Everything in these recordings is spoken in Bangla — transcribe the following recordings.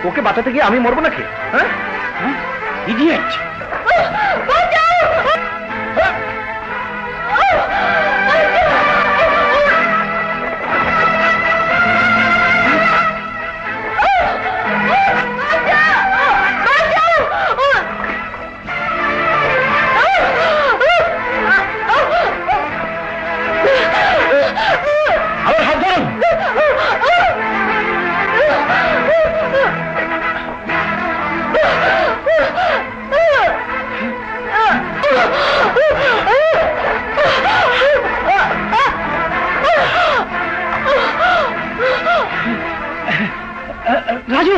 ওকে বাঁচাতে গিয়ে আমি মরবো নাকি? ইডিয়েট! রাজু,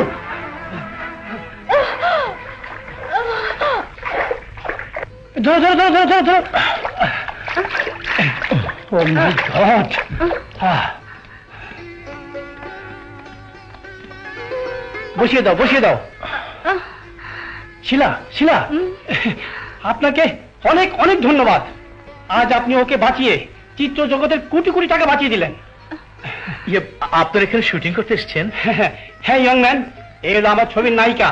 ধরো ধরো ধরো ধরো ধরো ধরো। Oh my God! বসিয়ে দাও, বসিয়ে দাও। শিলা, শিলা, আপনাকে অনেক অনেক ধন্যবাদ। আজ আপনি ওকে বাঁচিয়ে চিত্র জগতের কোটি কোটি টাকা বাঁচিয়ে দিলেন। আপনার এখানে শুটিং করতে এসেছেন? হ্যাঁ ইয়ং ম্যান, এই হলো আমার ছবির নায়িকা।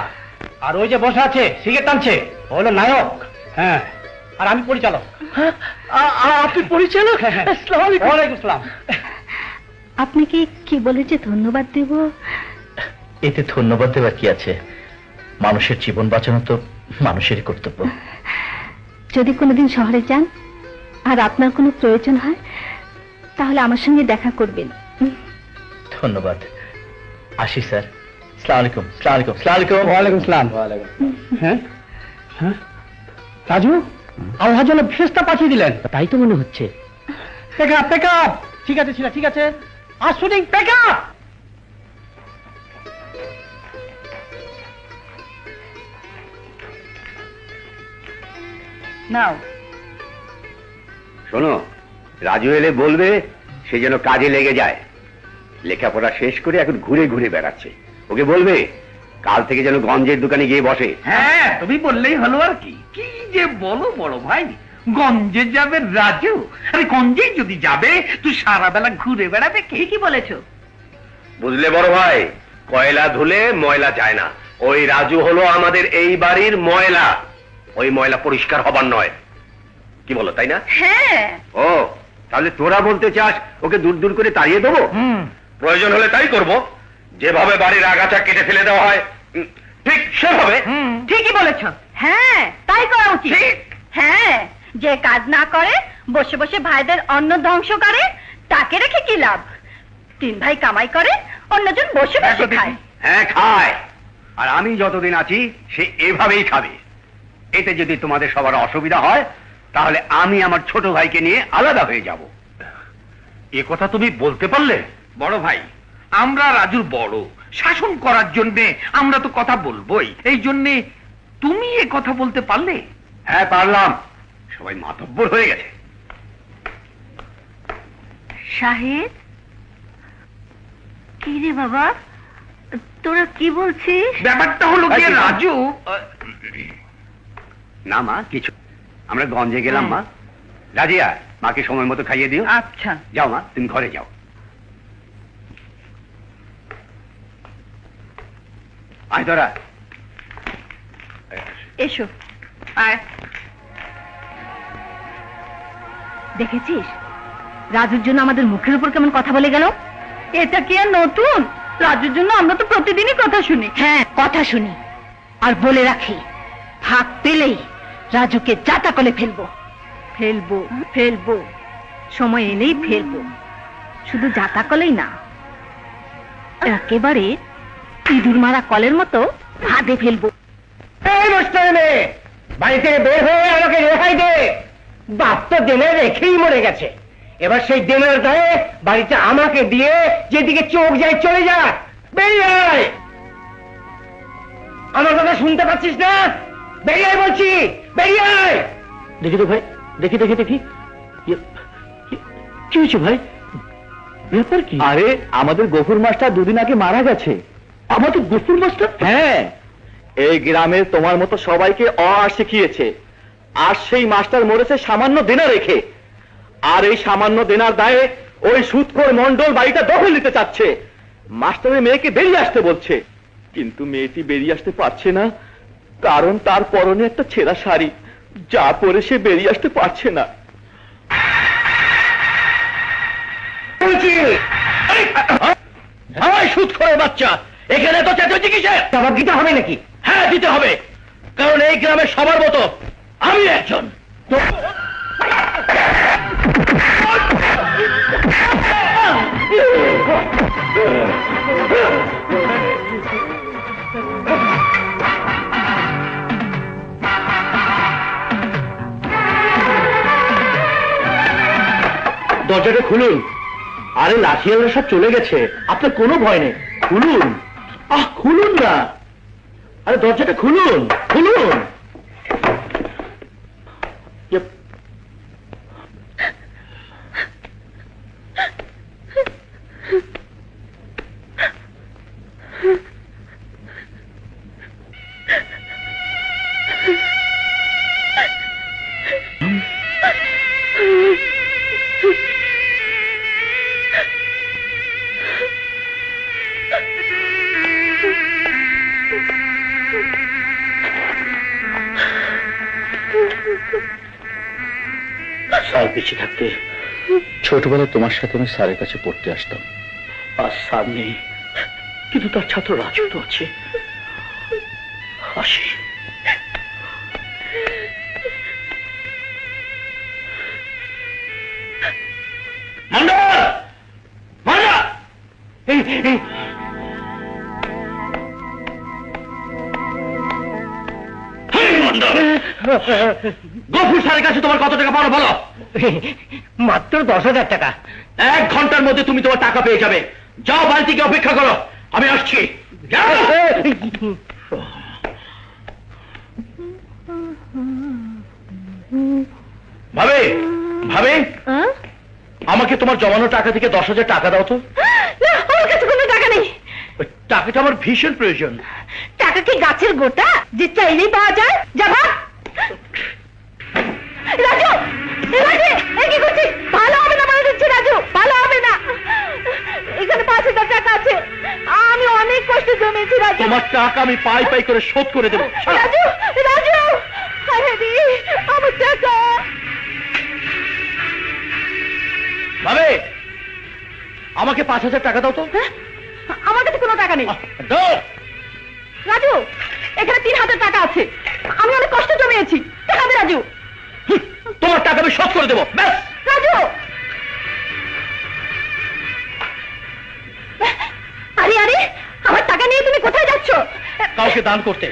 আর ওই যে বসে আছে সিগারেট টানছে, ও হলো নায়ক। হ্যাঁ, আর আমি পরিচালক। আপনি পরিচালক? ওয়ালাইকুম আসসালাম। আপনাকে কি বলে যে ধন্যবাদ দেব? এতে ধন্যবাদ দেওয়ার কি আছে? মানুষের জীবন বাঁচানো তো মানুষেরই কর্তব্য। যদি কোনোদিন শহরে যান আর আপনার কোনো প্রয়োজন হয় তাহলে আমার সঙ্গে দেখা করবেন। ধন্যবাদ। আসি স্যার। আসসালামু আলাইকুম। আসসালামু আলাইকুম। আসসালামু আলাইকুম। ওয়ালাইকুম সালাম। হ্যাঁ হ্যাঁ রাজু, আল্লাহ যেন ফেরেশতা পাঠিয়ে দিলেন। তাই তো মনে হচ্ছে। পেক আপ। ঠিক আছে ছিল, ঠিক আছে। আর শুটিং পেক আপ। নাও। শোনো, রাজু এলে বলবে সে যেন কাজে লেগে যায়। লেখাপড়া শেষ করে এখন ঘুরে ঘুরে বেড়াচ্ছে। ওকে বলবে কাল থেকে যেন গঞ্জের দোকানে গিয়ে বসে। হ্যাঁ, তুমি বললেই হলো আর কি। কি যে বলো বড় ভাই, গঞ্জে যাবে রাজু? আরে গঞ্জে যদি যাবে তুই সারা বেলা ঘুরে বেড়াবে। কি বলেছো? বুঝলে বড় ভাই, কয়লা ধুলে ময়লা যায় না। ওই রাজু হলো আমাদের এই বাড়ির ময়লা। ওই ময়লা পরিষ্কার হবার নয়। কি বলো, তাই না? হ্যাঁ। ও, তাহলে তোরা বলতে চাস ওকে দূর দূর করে তাড়িয়ে দেবো? প্রয়োজন হলে তাই করব। যেভাবে বাড়ির আগাছা কেটে ফেলে দেওয়া হয় ঠিক সেভাবে। ঠিকই বলেছ। হ্যাঁ, তাই করা উচিত। হ্যাঁ, যে কাজ না করে বসে বসে ভাইদের অন্ন ধ্বংস করে তাকে রেখে কি লাভ? তিন ভাই কামাই করে, অন্যজন বসে বসে খায়। হ্যাঁ, খায়। আর আমি যতদিন আছি সে এভাবেই খাবে। এতে যদি তোমাদের সবার অসুবিধা হয় তাহলে আমি আমার ছোট ভাইকে নিয়ে আলাদা হয়ে যাব। এ কথা তুমি বলতে পারলে? বড় ভাই, আমরা রাজুর বড়, শাসন করার জন্যে আমরা তো কথা বলবোই। এই জন্যে তুমি এ কথা বলতে পারলে? হ্যাঁ, পারলাম। সবাই মাতব্বর হয়ে গেছে। শাহেদ, কি রে বাবা, তোরা কি বলছিস? ব্যাপারটা হলো কি আচ্ছা, রাজু, না মা, কিছু। আমরা গঞ্জে গেলাম মা। রাজিয়া, মাকে সময় মতো খাইয়ে দিও। আচ্ছা। যাও মা, তুমি ঘরে যাও। আয় তোরা। এসো। আয়। দেখেছিস রাজুর জন্য আমাদের মুখের উপর কেমন কথা বলে গেল? এটা কি আর নতুন? রাজুর জন্য আমরা তো প্রতিদিনই কথা শুনি। হ্যাঁ, কথা শুনি। আর বলে রাখি, ফাঁক পেলেই রাজুকে যাতা করে ফেলবো। ফেলবো, সময় এলেই ফেলবো। শুধু যাতা কলেই না, একেবারে ইঁদুর মারা কলের মতো হাতে ফেলবো। বাড়ি থেকে বের হয়ে আমাকে রেহাই দে। বাপ তো দেনে রেখেই মরে গেছে। এবার সেই দেনের দায়ে বাড়িতে আমাকে দিয়ে যেদিকে চোখ যায় চলে যা। বেরিয়ে আয়। আমার কথা শুনতে পাচ্ছিস না? বেরিয়ে আয় বলছি, বেরিয়ে আয়। দেখি তো ভাই, দেখি কি হয়েছে ভাই? ব্যাপার কি? আরে আমাদের গফুর মাস্টার দুদিন আগে মারা গেছে। আমাদের গফুর মাস্টার? হ্যাঁ, এই গ্রামের তোমার মতো সবাইকে শিখিয়েছে। আর সেই মাস্টার মরেছে সামান্য দেনা রেখে। আর এই সামান্য দেনার দায়ে ওই সুদখোর মন্ডল বাড়িটা দখল নিতে চাচ্ছে। মাস্টারের মেয়েকে বেরিয়ে আসতে বলছে, কিন্তু মেয়েটি বেরিয়ে আসতে পারছে না, কারণ তার পরনে একটা ছেঁড়া শাড়ি, যা পরে সে বেরিয়ে আসতে পারছে না। সুদখোরের বাচ্চা, এখানে তো চেঁচাচ্ছি কিসের? জবাব দিতে হবে নাকি? হ্যাঁ, দিতে হবে, কারণ এই গ্রামের সবার মতো আমি একজন। দরজাটা খুলুন। আরে লাঠিয়ালরা সব চলে গেছে, আপনার কোনো ভয় নেই। খুলুন, খুলুন না। আরে দরজাটা খুলুন। স্যার বেঁচে থাকতে ছোটবেলায় তোমার সাথে আমি স্যারের কাছে পড়তে আসতাম। আর স্যার নেই, কিন্তু তার ছাত্র রাজু তো আছে। আসি। মন্ডল! মন্ডল! মন্ডল! গফুর স্যারের কাছে তোমার কত টাকা পাওয়া বলো। মাত্র 10,000 টাকা। 1 ঘন্টার মধ্যে তুমি তোমার টাকা পেয়ে যাবে। যাও, বাড়ি থেকে অপেক্ষা করো, আমি আসছি। যাও। ভাবে ভাবে, আমাকে তোমার জমানো টাকা থেকে 10,000 টাকা দাও তো। না, আমার কাছে কোনো টাকা নেই। ওই টাকাটা আমার ভীষণ প্রয়োজন। টাকা কি গাছের গোটা যে চাইলেই পাওয়া যায়? যা ভাগ। রাজু, রাজু, এ কি করছিস? ভালো হবে না বলে দিচ্ছি রাজু, ভালো হবে না। এখানে 5,000 টাকা আছে, আমি অনেক কষ্টে জমেছি রাজু। তোমার টাকা আমি পাই পাই করে শোধ করে দেবো। রাজু, রাজু, আরে দি, আমার টাকা। ভাবে, আমাকে 5,000 টাকা দাও তো। হ্যাঁ? আমার কাছে কোনো টাকা নেই। দাও। রাজু, এখানে 3,000 টাকা আছে, আমি অনেক কষ্ট জমিয়েছি। টাকা দে রাজু। তোমার টাকা আমি শোধ করে দেবো, ব্যাস। রাজু, আরে আরে, আমার টাকা নিয়ে তুমি কোথায় যাচ্ছ? কাউকে দান করতে।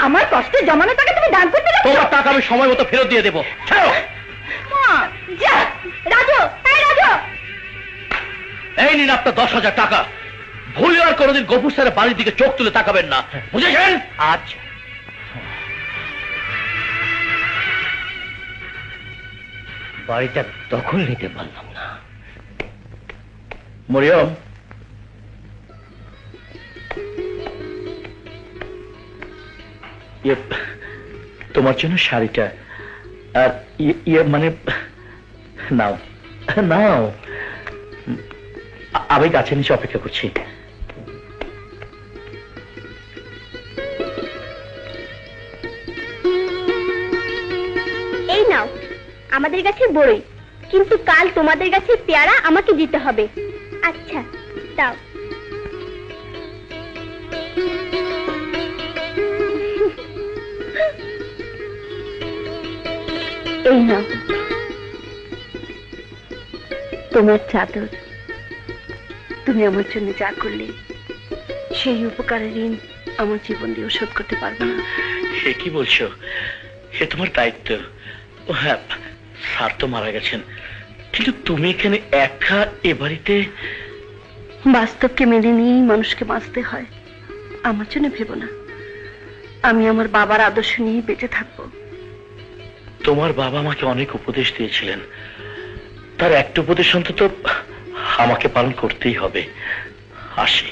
আমার কষ্টে জমানো টাকা তুমি দান করতে যাচ্ছ? তোমার টাকা আমি সময় মতো ফেরত দিয়ে দেবো। ছাড়ো। যা, রাজু, এই রাজু। এই নিন আপনার 10,000 টাকা। ভুলে আর কোনোদিন গফুর স্যারের বাড়ির দিকে চোখ তুলে তাকাবেন না, বুঝেছেন? আচ্ছা। বাড়িটা দখল নিতে পারলাম না। মরিয়ম, তোমার জন্য শাড়িটা আর মানে নাও নাও। আমি গাছের নিচে অপেক্ষা করছি। এই নাও আমাদের গাছের বড়ই, কিন্তু কাল তোমাদের গাছের পেয়ারা আমাকে দিতে হবে। আচ্ছা দাও। এই নাও তোমার চাদর। তুমি আমার জন্য যা করলে সেই উপকারের ঋণ আমার জীবন দিয়ে শোধ করতে পারবো না। সে কি বলছো? সে তোমার দায়িত্ব। ও হ্যাঁ, স্যার তো মারা গেছেন, কিন্তু তুমি এখানে একা এ বাড়িতে। বাস্তবকে মেনে নিয়েই মানুষকে বাঁচতে হয়। আমার জন্য ভেবো না, আমি আমার বাবার আদর্শ নিয়েই বেঁচে থাকবো। তোমার বাবা আমাকে অনেক উপদেশ দিয়েছিলেন, তার একটা উপদেশ অন্তত আমাকে পালন করতেই হবে। আসি।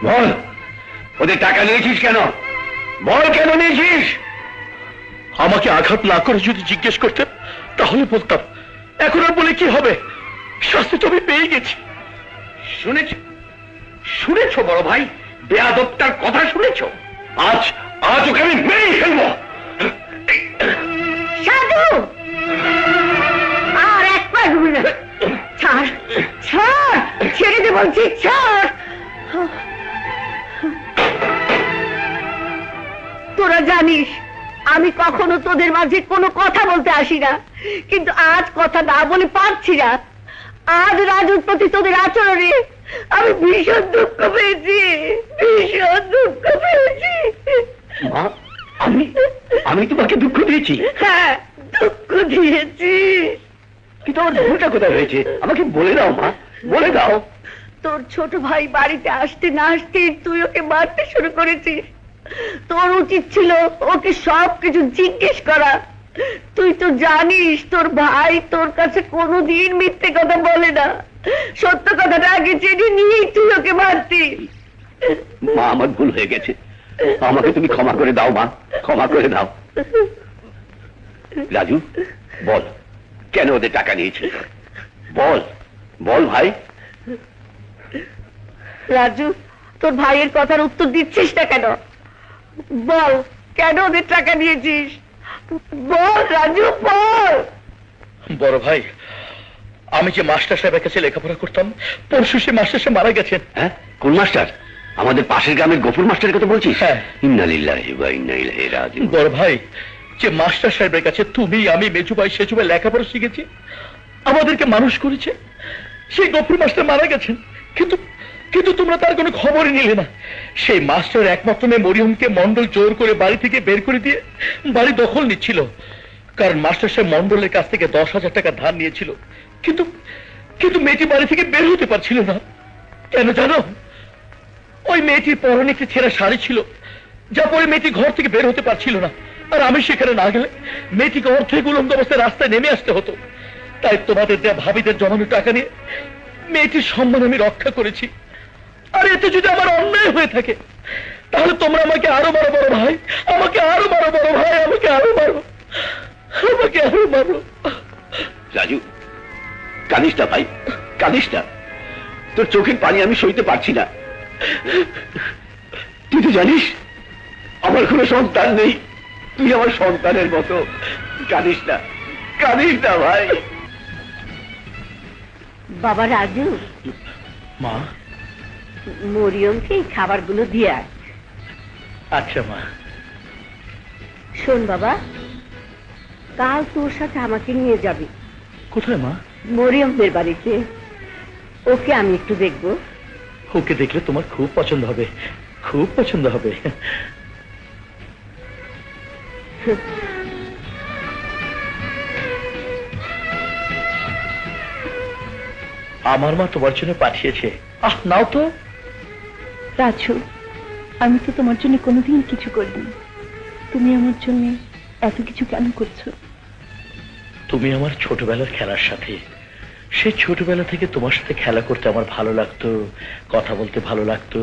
বল, ওদের টাকা নিয়েছিস কেন? বল, কেন নিয়েছিস? আমাকে আঘাত না করে যদি জিজ্ঞেস করতেন তাহলে বলতাম। এখন আর বলে কি হবে? শাস্তি তো আমি পেয়ে গেছি। শুনেছ শুনেছ বড় ভাই, বেয়াদবটার কথা শুনেছ? আজ আজ ওকে আমি মেরেই ফেলবো। সাধু, আর একবার হবে না। ছাড়, ছাড়, ছেড়ে দে বলছি, ছাড়। তোরা জানিস আমি কখনো তোদের মাঝে কোনো কথা বলতে আসি না, কিন্তু আজ কথা না বলে পারছি না। আজ রাজুর প্রতি তোদের আচরণে আমি ভীষণ দুঃখ পেয়েছি, ভীষণ দুঃখ পেয়েছি। মা, আমি তোমাকে দুঃখ দিয়েছি? হ্যাঁ, দুঃখ দিয়েছি। কিন্তু আমার ভুলটা কোথায় হয়েছে আমাকে বলে দাও মা, বলে দাও। তোর ছোট ভাই বাড়িতে আসতে না আসতে তুই ওকে মারতে শুরু করেছিস। তোর উচিত ছিল ওকে সবকিছু জিজ্ঞেস করা। তুই তো জানিস তোর ভাই তোর কাছে কোনোদিন মিথ্যে কথা বলে না। সত্য কথাটা আগে জেনে নিয়েই তুই ওকে মারতি। মা, আমার ভুল হয়ে গেছে, আমাকে তুমি ক্ষমা করে দাও মা, ক্ষমা করে দাও। রাজু, বল কেন ওদের টাকা নিয়েছে? বল বল ভাই। রাজু, তোর ভাইয়ের কথার উত্তর দিচ্ছিস না কেন? বল, কেন ওদের টাকা নিয়েছিস? বল রাজু, বল। বড় ভাই, আমি যে মাস্টার সাহেবের কাছে লেখাপড়া করতাম, পরশু সে মাস্টার সাহেব মারা গেছেন। হ্যাঁ, কোন মাস্টার? আমাদের পাশের গ্রামের গফুর মাস্টারের কথা বলছিস? হ্যাঁ। ইন্না লিল্লাহি ওয়া ইন্না ইলাইহি রাজিউন। বড় ভাই, যে মাস্টার সাহেবের কাছে তুমি, আমি, মেজু ভাই, সেজু ভাই লেখাপড়া শিখেছি, আমাদেরকে মানুষ করেছে, সেই গফুর মাস্টার মারা গেছেন। কিন্তু কিন্তু তোমরা তার কোনো খবরই নিলে না। সেই মাস্টার একমাত্র মেয়ে মরিয়মকে মন্ডল জোর করে বাড়ি থেকে বের করে দিয়ে বাড়ি দখল নিচ্ছিল। কারণ মাস্টার সাহেব মন্ডলের কাছ থেকে 10,000 টাকা ধার নিয়েছিল। কিন্তু কিন্তু মেয়েটি বাড়ি থেকে বের হতে পারছিল না। কেন জানো? ওই মেয়েটির পরনে একটি ছেঁড়া শাড়ি ছিল, যা পরে মেয়েটি ঘর থেকে বের হতে পারছিল না। আর আমি সেখানে না গেলে মেয়েটিকে অর্ধেক উলঙ্গ অবস্থায় রাস্তায় নেমে আসতে হতো। তাই তোমাদের দেয়া ভাবিদের জমানো টাকা নিয়ে মেয়েটির সম্মান আমি রক্ষা করেছি। আর এতে যদি আমার অন্যায় হয়ে থাকে, তাহলে তোমরা আমাকে আরো মারো বড় ভাই, আমাকে আরো মারো বড় ভাই, আমাকে আরো মারো, আমাকে আরো মারো। রাজু, কাঁদিস না ভাই, কাঁদিস না। তোর চোখের পানি আমি সইতে পারছি না। তুই তো জানিস আমার কোনো সন্তান নেই, তুই আমার সন্তানের মতো। কাঁদিস না, কাঁদিস না ভাই। বাবা রাজু, মা। মরিয়মকে এই খাবারগুলো দিয়ে আয়। আচ্ছা মা। শোন বাবা, কাল তোর সাথে আমাকে নিয়ে যাবি। কোথায় মা? মরিয়মদের বাড়িতে। ওকে আমি একটু দেখবো। ওকে দেখলে তোমার খুব পছন্দ হবে, খুব পছন্দ হবে। আমার মা তোমার জন্য পাঠিয়েছে। আহ, নাও তো। রাজু, আমি তো তোমার জন্য কোনোদিন কিছু করিনি, তুমি আমার জন্য এত কিছু কেন করছো? তুমি আমার ছোটবেলার খেলার সাথে। সেই ছোটবেলা থেকে তোমার সাথে খেলা করতে আমার ভালো লাগতো, কথা বলতে ভালো লাগতো,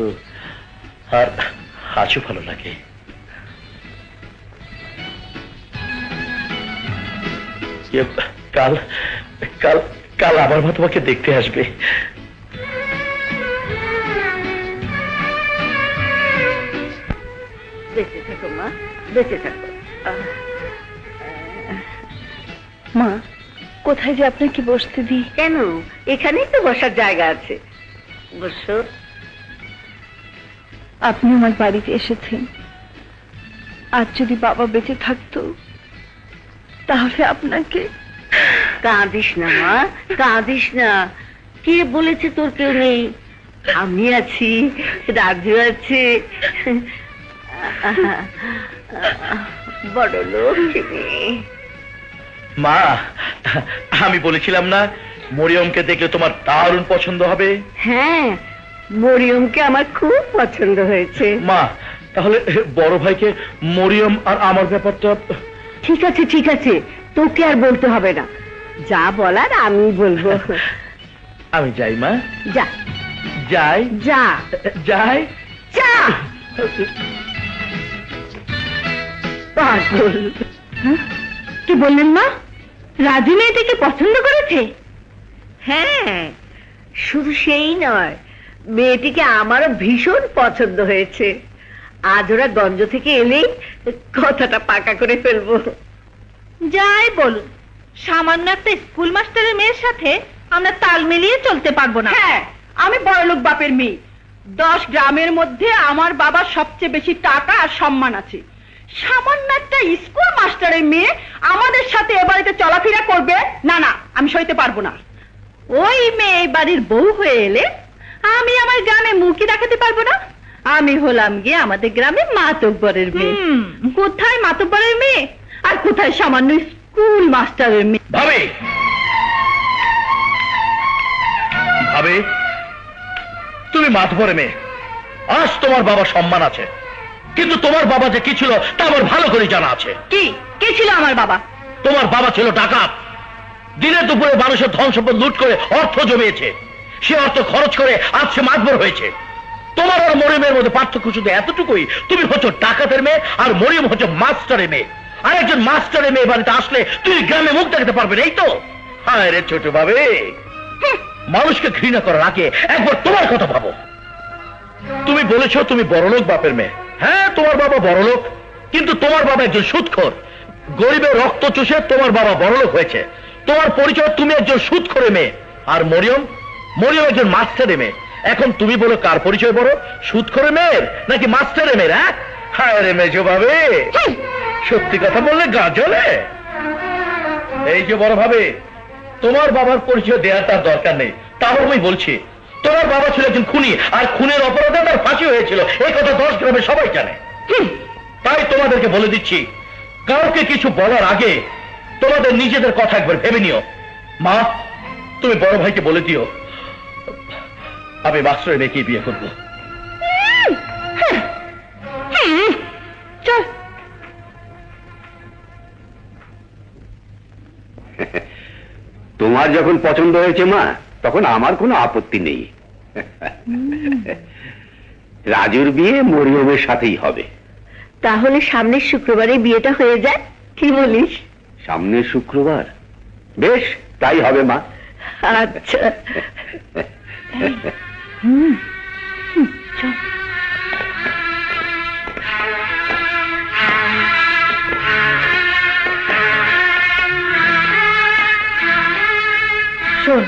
আর আজও ভালো লাগে। কাল কাল কাল আমার মা তোমাকে দেখতে আসবে। বেঁচে থাকো মা, বেঁচে থাকো। মা, কোথায় যে আপনাকে বসতে দিই? কেন, এখানেই তো বসার জায়গা আছে, বসো। আপনি আমার বাড়িতে এসেছেন, আজ যদি বাবা বেঁচে থাকতো তাহলে আপনাকে। কাঁদিস না মা, কাঁদিস না। কে বলেছে তোর কেউ নেই? আমি আছি, রাজু আছে, বড় লক্ষ্মী। মা, আমি বলেছিলাম না মরিয়মকে দেখলে তোমার দারুণ পছন্দ হবে? হ্যাঁ, মরিয়মকে আমার খুব পছন্দ হয়েছে। মা, তাহলে বড় ভাইকে মরিয়ম আর আমার ব্যাপারটা। ঠিক আছে, ঠিক আছে, তোকে আর বলতে হবে না, যা বলার আমি বলবো। আমি যাই মা। যা, যাই, যা, যাই, যা। পাগল। কি বললেন মা? রাজু মেয়েটাকে পছন্দ করেছে? হ্যাঁ, শুধু সেই নয়, মেয়েটিকে আমারও ভীষণ পছন্দ হয়েছে। আজ ওরা গঞ্জ থেকে এলেই কথাটা পাকা করে ফেলবো। যাই বলুন, সামান্য একটা স্কুল মাস্টারের মেয়ের সাথে আমরা তাল মিলিয়ে চলতে পারবো না। হ্যাঁ, আমি বড়লোক বাপের মেয়ে, 10 গ্রামের মধ্যে আমার বাবার সবচেয়ে বেশি টাকা আর সম্মান আছে। সামান্য একটা স্কুল মাস্টারের মেয়ে আমাদের সাথে এ বাড়িতে চলাফেরা করবে? না না, আমি সইতে পারবো না। ওই মেয়ে এই বাড়ির বউ হয়ে এলে আমি আমার গ্রামে মুখই দেখাতে পারবো না। আমি হলাম গিয়ে আমাদের গ্রামে মাতব্বরের মেয়ে। কোথায় মাতব্বরের মেয়ে আর কোথায় সামান্য স্কুল মাস্টারের মেয়ে। ভাবি, ভাবি, তুমি মাতবরের মেয়ে। আজ তোমার বাবার সম্মান আছে, কিন্তু তোমার বাবা যে কি ছিল তা আমার ভালো করে জানা আছে। কি কে ছিল আমার বাবা? তোমার বাবা ছিল ডাকাত। দিনে দুপুরে মানুষের ধন সম্পদ লুট করে অর্থ জমিয়েছে। সে অর্থ খরচ করে আজ সে মাতবর হয়েছে। তোমার আর মরিয়মের মধ্যে পার্থক্য শুধু এতটুকুই, তুমি হচ্ছ ডাকাতের মেয়ে আর মরিয়ম হচ্ছে মাস্টারের মেয়ে। আর একজন মাস্টারের মেয়ে বাড়িতে আসলে তুই গ্রামে মুখ দেখাতে পারবে না, এই তো? হায় রে ছোট ভাবে, মানুষকে ঘৃণা করার আগে একবার তোমার কথা ভাবো। তুমি বলেছো তুমি বড়লোক বাপের মেয়ে। হ্যাঁ, তোমার বাবা বড়লোক, কিন্তু তোমার বাবা একজন সুদখোর। গরিবের রক্ত চুষে তোমার বাবা বড়লোক হয়েছে। তোমার পরিচয় তুমি একজন সুদখোরের মেয়ে। আর মরিয়ম, মরিয়ম একজন মাস্টারের মেয়ে। এখন তুমি বলো কার পরিচয় বড়, সুদখোরের মেয়ের নাকি মাস্টারের মেয়ের? হ্যাঁ, হায় রে মেজো ভাবে, সত্যি কথা বললে গা জ্বলে। এই যে বড় ভাবে, তোমার বাবার পরিচয় দেওয়ার তার দরকার নেই। তাও আমি বলছি, তোমার বাবা ছিল একজন খুনি, আর খুনের অপরাধে তার ফাঁসি হয়েছিল। এই কথা 10 গ্রামে সবাই জানে। তাই তোমাদেরকে বলে দিচ্ছি, কাউকে কিছু বলার আগে তোমাদের নিজেদের কথা একবার ভেবে নিও। মা, তুমি বড় ভাইকে বলে দিও আমি মাস্টারের মেয়েকে বিয়ে করবো। চল। তোমার যখন পছন্দ হয়েছে মা, তখন আমার কোনো আপত্তি নেই। রাজুর বিয়ে মরিয়মের সাথেই হবে। তাহলে সামনের শুক্রবারে বিয়েটা হয়ে যায়, কি বলিস? সামনের শুক্রবার? বেশ, তাই হবে মা। আচ্ছা। চল। শোন,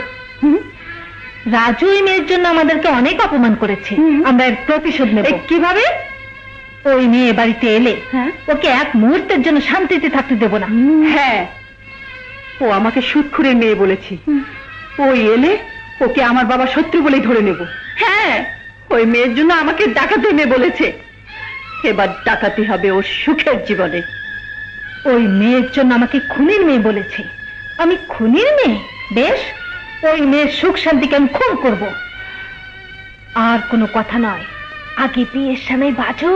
রাজু এই মেয়ের জন্য আমাদেরকে অনেক অপমান করেছে। আমরা এর প্রতিশোধ নেব। কিভাবে? ওই মেয়ে বাড়িতে এলে ওকে এক মুহূর্তের জন্য শান্তিতে থাকতে দেব না। হ্যাঁ, ও আমাকে সুদখোরের মেয়ে বলেছে। ওই এলে ওকে আমার বাবা শত্রু বলেই ধরে নেব। হ্যাঁ, ওই মেয়ের জন্য আমাকে ডাকাতি মেয়ে বলেছে। এবার ডাকাতি হবে ওর সুখের জীবনে। ওই মেয়ের জন্য আমাকে খুনির মেয়ে বলেছে। আমি খুনির মেয়ে? বেশ, ওই মেয়ের সুখ শান্তিকে আমি খুন করব। আর কোনো কথা নয়, আগে বিয়ের সময় বাজো।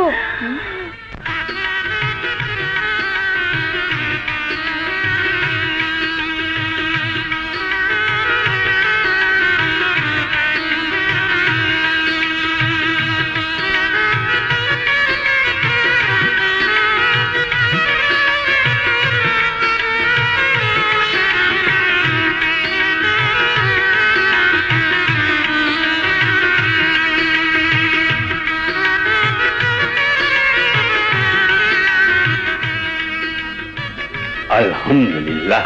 আলহামদুলিল্লাহ।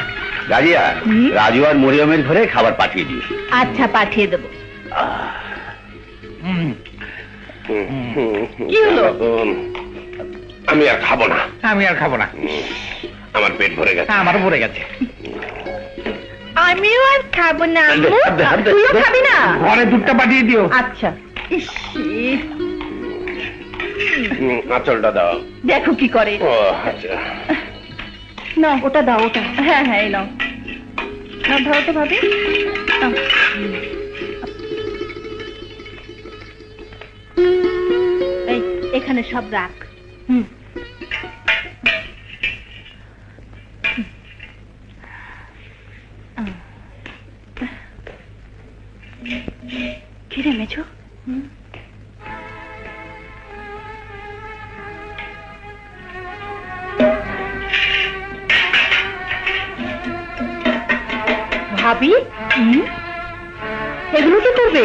রাজিয়া, রাজু আর মরিয়মের ঘরে খাবার পাঠিয়ে দিও। আচ্ছা, পাঠিয়ে দেব। কি হলো? আমি আর খাবো না। আমি আর খাবো না, আমার পেট ভরে গেছে। আমারও পড়ে গেছে। আমিও আর খাবো না। তুইও খাবি না? ঘরে দুধটা পাঠিয়ে দিও। আচ্ছা। আঁচলটা দাও। দেখো কি করে। ও আচ্ছা, না, ওটা দাও, ওটা। হ্যাঁ হ্যাঁ, এই নাও। ধরো তো ভাবি। এই, এখানে সব রাখ। কি রে মেজো? ভাবি, এগুলো কি করবে?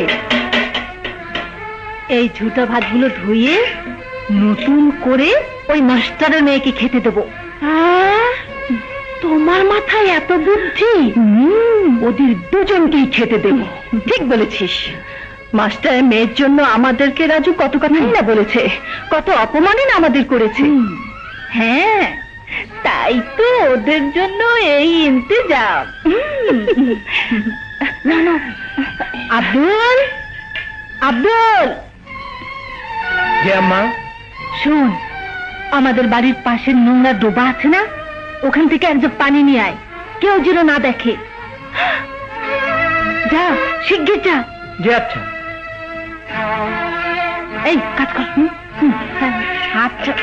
এই ঝুটা ভাতগুলো ধুয়ে নতুন করে ওই মাস্টারের মেয়েকে খেতে দেবো। তোমার মাথায় এত বুদ্ধি? ওদের দুজনকেই খেতে দেব। ঠিক বলেছিস। মাস্টারের মেয়ের জন্য আমাদেরকে রাজু কত কথাই না বলেছে, কত অপমানই না আমাদের করেছে। হ্যাঁ, তাই তো ওদের জন্য এই ইন্তজাম। না না, আব্দুল, আব্দুল, জি আম্মা। শোন, আমাদের বাড়ির পাশের নোংরা ডোবা আছে না, ওখান থেকে একজন পানি নিয়ে আয়, কেউ যেন না দেখে। যা, শিগগির যা। জি আচ্ছা। এই কাজ কর। হ্যাঁ, আচ্ছা।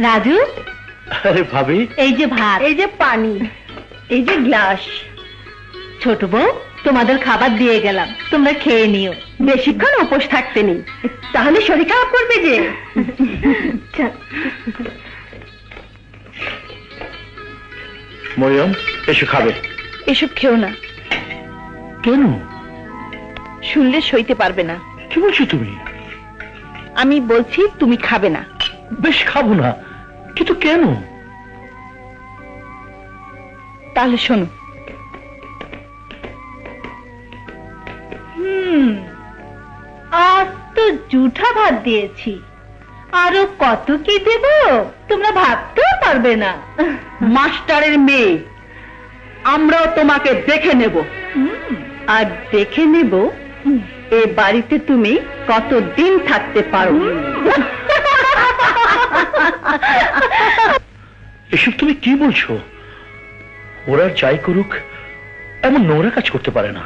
রাজু, আরে ভাবি, এই যে ভাত, এই যে পানি, এই যে গ্লাস। ছোট বউ, তোমাদের খাবার দিয়ে গেলাম, তোমরা খেয়ে নিও। বেশিক্ষণ উপোস থাকতে নেই, তাহলে শরীর খারাপ করবে যে। মরিয়ম এসো খাবে। এসব খেও না, কেন? শুনলে সইতে পারবে না। কি বলছো তুমি? আমি বলছি তুমি খাবে না। বেশ খাবো না, কিন্তু কেন? তাহলে শোনো, আজ তো জুঠা ভাত দিয়েছি, আরো কত কি দেব তোমরা ভাবতেও পারবে না। মাস্টারের মেয়ে, আমরাও তোমাকে দেখে নেব, আর দেখে নেব এ বাড়িতে তুমি কতদিন থাকতে পারো। এসব তুমি কি বলছো? ওরা যাই করুক, এমন নোংরা কাজ করতে পারে না।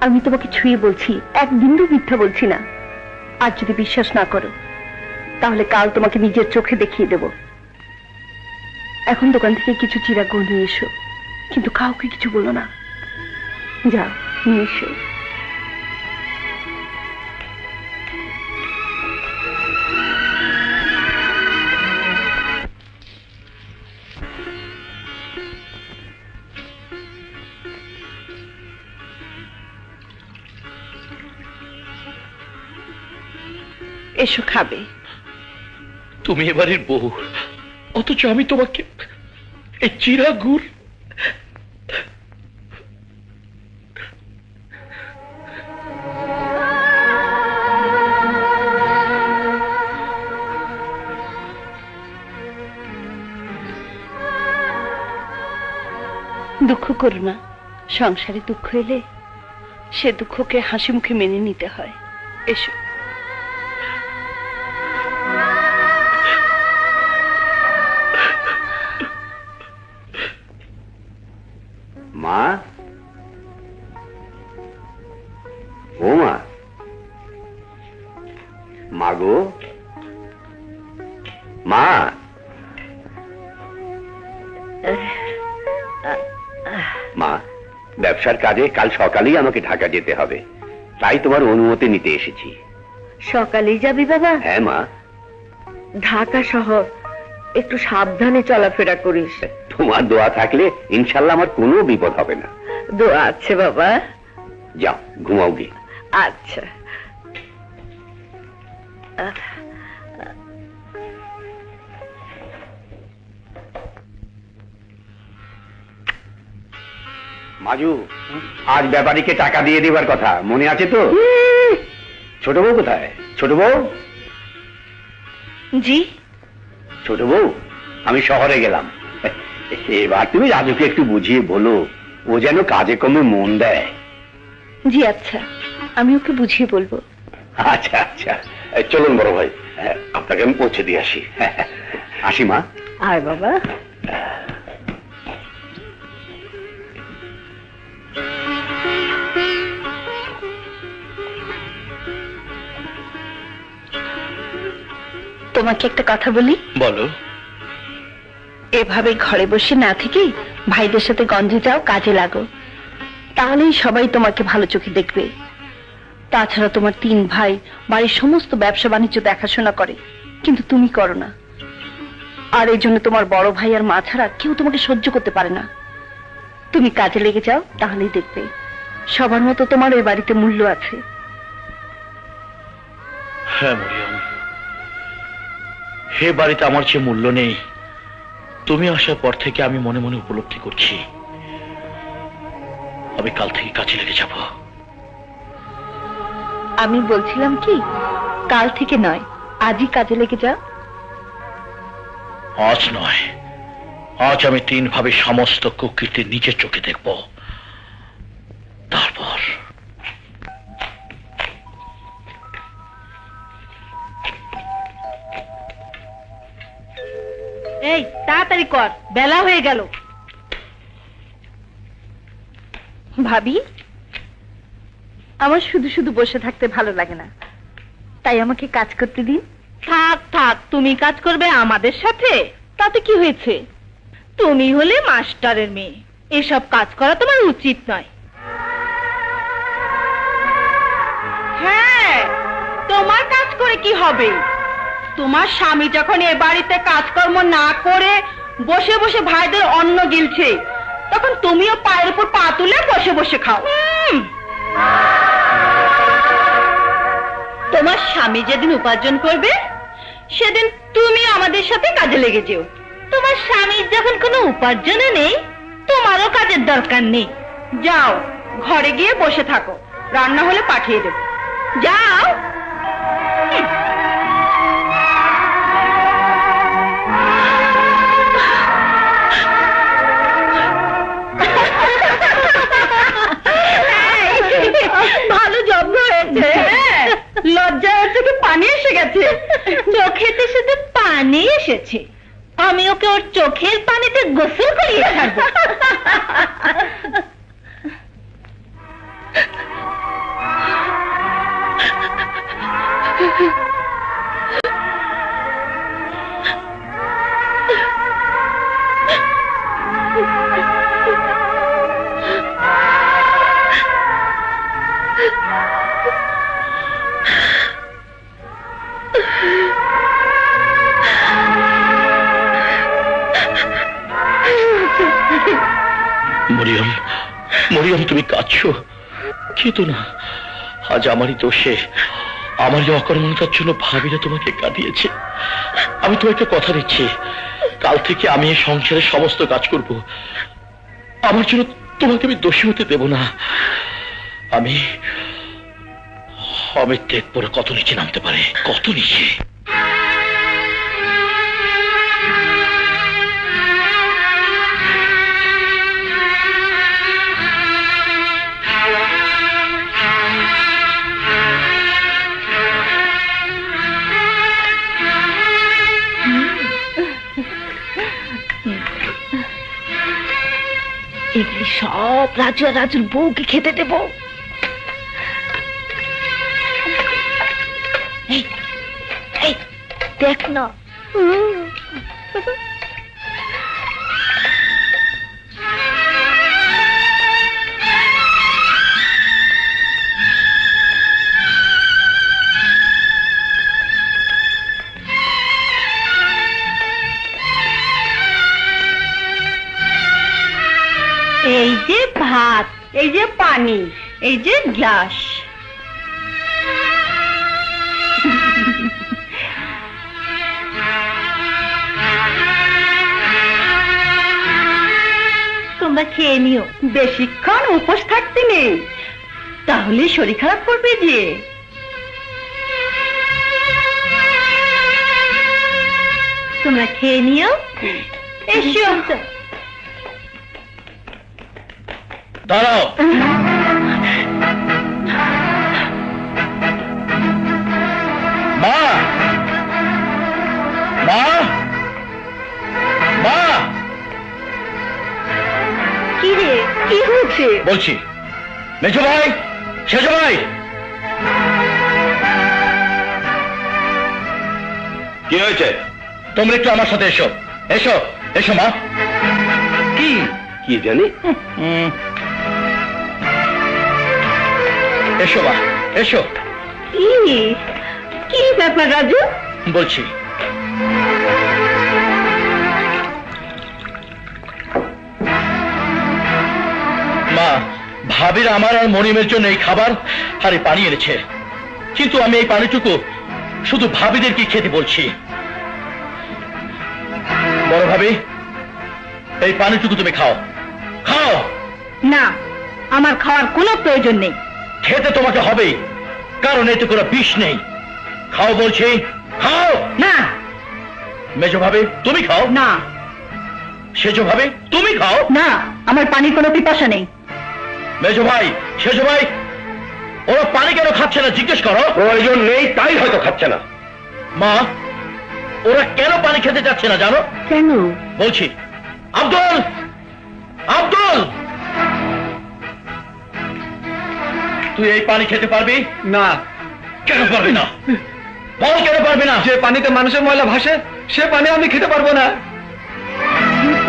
আমি তোমাকে ছুঁয়ে বলছি, এক বিন্দু মিথ্যা বলছি না। আর যদি বিশ্বাস না করো, তাহলে কাল তোমাকে নিজের চোখে দেখিয়ে দেব। এখন দোকান থেকে কিছু চিড়া-গুড় নিয়ে এসো, কিন্তু কাউকে কিছু বলো না। যাও, নিয়ে এসো। এসো, খাবে। তুমি এবারের বউ, অথচ আমি তোমাকে এই চিরা গুড়। দুঃখ করো না, সংসারে দুঃখ এলে সে দুঃখকে হাসি মুখে মেনে নিতে হয়। এসো। মা, ও মা, মা গো, মা। মা, ব্যবসার কাজে কাল সকালেই আমাকে ঢাকা যেতে হবে, তাই তোমার অনুমতি নিতে এসেছি। সকালেই যাবি বাবা? হ্যাঁ মা। ঢাকা শহর, একটু সাবধানে চলাফেরা করিস। তোমার দোয়া থাকলে ইনশাল্লাহ আমার কোনো বিপদ হবে না। দোয়া আছে বাবা। যাও, ঘুমাও গে। আচ্ছা। মাজু, আজ ব্যাপারীকে টাকা দিয়ে দেবার কথা মনে আছে তো? ছোট বউ কোথায়? ছোট বউ। জি। ছোট বউ, আমি শহরে গেলাম, এবার তুমি রাজুকে একটু বুঝিয়ে বলো, ও যেন কাজে কমে মন দেয়। জি আচ্ছা, আমি ওকে বুঝিয়ে বলবো। আচ্ছা আচ্ছা, চলুন বড় ভাই, আপনাকে আমি পৌঁছে দিয়ে আসি। আসি মা। আয় বাবা। তোমাকে একটা কথা বলি। বলো। এভাবে ঘরে বসে না থেকে ভাইদের সাথে গঞ্জে যাও, কাজে লাগো, তাহলেই সবাই তোমাকে ভালো চোখে দেখবে। তাছাড়া তোমার 3 ভাই বাড়ির সমস্ত ব্যবসা বাণিজ্য দেখাশোনা করে, কিন্তু তুমি করো না। আর এই জন্য তোমার বড় ভাই আর মা ছাড়া কেউ তোমাকে সহ্য করতে পারে না। তুমি কাজে লেগে যাও, তাহলেই দেখবে সবার মতো তোমার ওই বাড়িতে মূল্য আছে। হ্যাঁ মরিয়ম, হে বাড়িতে আমার যে মূল্য নেই, তুমি আসার পর থেকে আমি মনে মনে উপলব্ধি করছি। আমি কাল থেকে কাজে লেগে যাব। আমি বলছিলাম কি, কাল থেকে নয়, আজই কাজে লেগে যাও। আজ নয়, আজ আমি 3 ভাবে সমস্ত কুকীর্তি নিজের চোখে দেখব। তারপর এই তাড়াতাড়ি কর, বেলা হয়ে গেল। ভাবি, আমার শুধু শুধু বসে থাকতে ভালো লাগে না, তাই আমাকে কাজ করতে দিন। থাক থাক, তুমি কাজ করবে আমাদের সাথে, তাতে কি হয়েছে? তুমি হলে মাস্টারের মেয়ে, এসব কাজ করা তোমার উচিত নয়। হ্যাঁ, তোমার কাজ করে কি হবে? তোমার স্বামী যখন এ বাড়িতে কাজকর্ম না করে বসে বসে ভাইদের অন্ন গিলছে, তখন তুমিও পায়ের উপর পা তুলে বসে বসে খাও। তোমার স্বামী যেদিন উপার্জন করবে, সেদিন তুমি আমাদের সাথে কাজে লেগে যেও। তোমার স্বামীর যখন কোনো উপার্জনে নেই, তোমারও কাজের দরকার নেই। যাও, ঘরে গিয়ে বসে থাকো, রান্না হলে পাঠিয়ে দেব। যাও। ভালো যত্ন হয়েছে, লজ্জায় চোখে পানি এসে গেছে। চোখেতে শুধু পানি এসেছে, আমি ওকে ওর চোখের পানিতে গোসল করিয়ে ছাড়বো। মরিয়ম, মরিয়ম, তুমি কাঁদছো? কেঁদো না, আজ আমারই দোষে, আমারই অকর্মণতার জন্য ভাবিরা তোমাকে কাঁদিয়েছে। আমি তোমাকে কথা দিচ্ছি, কাল থেকে আমি এই সংসারের সমস্ত কাজ করব। আমার জন্য তোমাকে আমি দোষী হতে দেব না। আমি দেখবো কত নিচে নামতে পারে, কত নিচে। এগুলি সব রাজু আর রাজুর বউকে খেতে দেব। এই দেখ না, এই যে ভাত, এই যে পানি, এই যে গ্লাস। তোমরা খেয়ে নিও, বেশিক্ষণ উপোস থাকতে নেই, তাহলে শরীর খারাপ করবে যে। তোমরা খেয়ে নিও, এসো। দাঁড়াও, মা, মা, মা। কি রে, কি হয়েছে? বলছি, মেজো ভাই, সেজো ভাই, কি হয়েছে? তোমরা একটু আমার সাথে এসো, এসো, এসো মা। কি কি জানি? এসো মা, এসো। কি ব্যাপার রাজু? বলছি, মা, ভাবির আমার আর মরিমের জন্য এই খাবার আর এই পানি এনেছে, কিন্তু আমি এই পানিটুকু শুধু ভাবিদেরকে খেতে বলছি। ভাবি, এই পানিটুকু তুমি খাও, খাও। না, আমার খাওয়ার কোনো প্রয়োজন নেই। খেতে তোমাকে হবেই, কারণ এতে কোনো বিষ নেই। খাও বলছি, খাও। না। মেজো ভাবে তুমি খাও। না। সেজো ভাবে তুমি খাও। না, আমার পানির কোনো পিপাসা নেই। মেজো ভাই, সেজো ভাই, ওরা পানি কেন খাচ্ছে না জিজ্ঞেস করো। প্রয়োজন নেই তাই হয়তো খাচ্ছে না। মা, ওরা কেন পানি খেতে যাচ্ছে না জানো? কেন? বলছি, আব্দুল, আব্দুল, তুই এই পানি খেতে পারবি? না। কেন পারবি না? বল কেন পারবি না? যে পানিতে মানুষের ময়লা ভাসে সে পানি আমি খেতে পারবো না।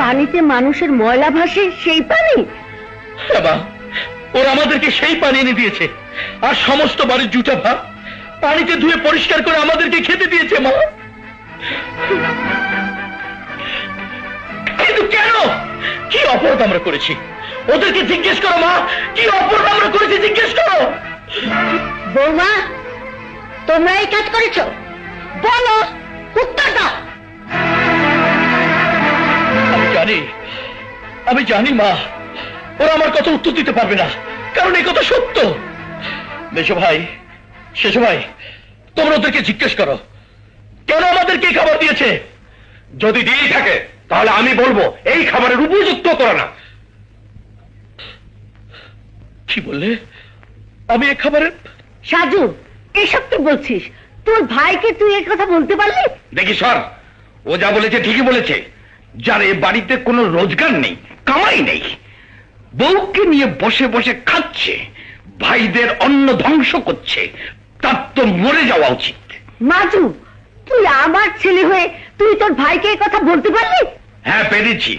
পানিতে মানুষের ময়লা ভাসে সেই পানি? বাবা, ওরা আমাদেরকে সেই পানি এনে দিয়েছে, আর সমস্ত বাড়ির জুটা ভাত পানিতে ধুয়ে পরিষ্কার করে আমাদেরকে খেতে দিয়েছে। মা, কিন্তু কেন? কি অপরাধ আমরা করেছি? ওদেরকে জিজ্ঞেস করো মা, কি অপরাধ আমরা করেছি জিজ্ঞেস করো। বৌমা, তোমরা এই কাজ করেছো? বলো, উত্তর দাও। আমি জানি মা, ওরা আমার কথা উত্তর দিতে পারবে না, কারণ এই কথা সত্য। মেজো ভাই, সেজো ভাই, তোমরা ওদেরকে জিজ্ঞেস করো কেন আমাদেরকে খাবার দিয়েছে। যদি দিয়েই থাকে তাহলে আমি বলবো এই খাবারের উপযুক্ত করে না। কি বললে? আমি এই খাবারের? সাজু, এসব কি বলছিস? তোর ভাইকে তুই এই কথা বলতে পারলি? দেখি সর, ও যা বলেছে ঠিকই বলেছে। যার এ বাড়িতে কোনো রোজগার নেই, কামাই নেই, বউকে নিয়ে বসে বসে খাচ্ছে, ভাইদের অন্ন ধ্বংস করছে, তার তো মরে যাওয়া উচিত। মাজু, তুই আমার ছেলে হয়ে তুই তোর ভাইকে এই কথা বলতে পারলি? হ্যাঁ, পেরেছি।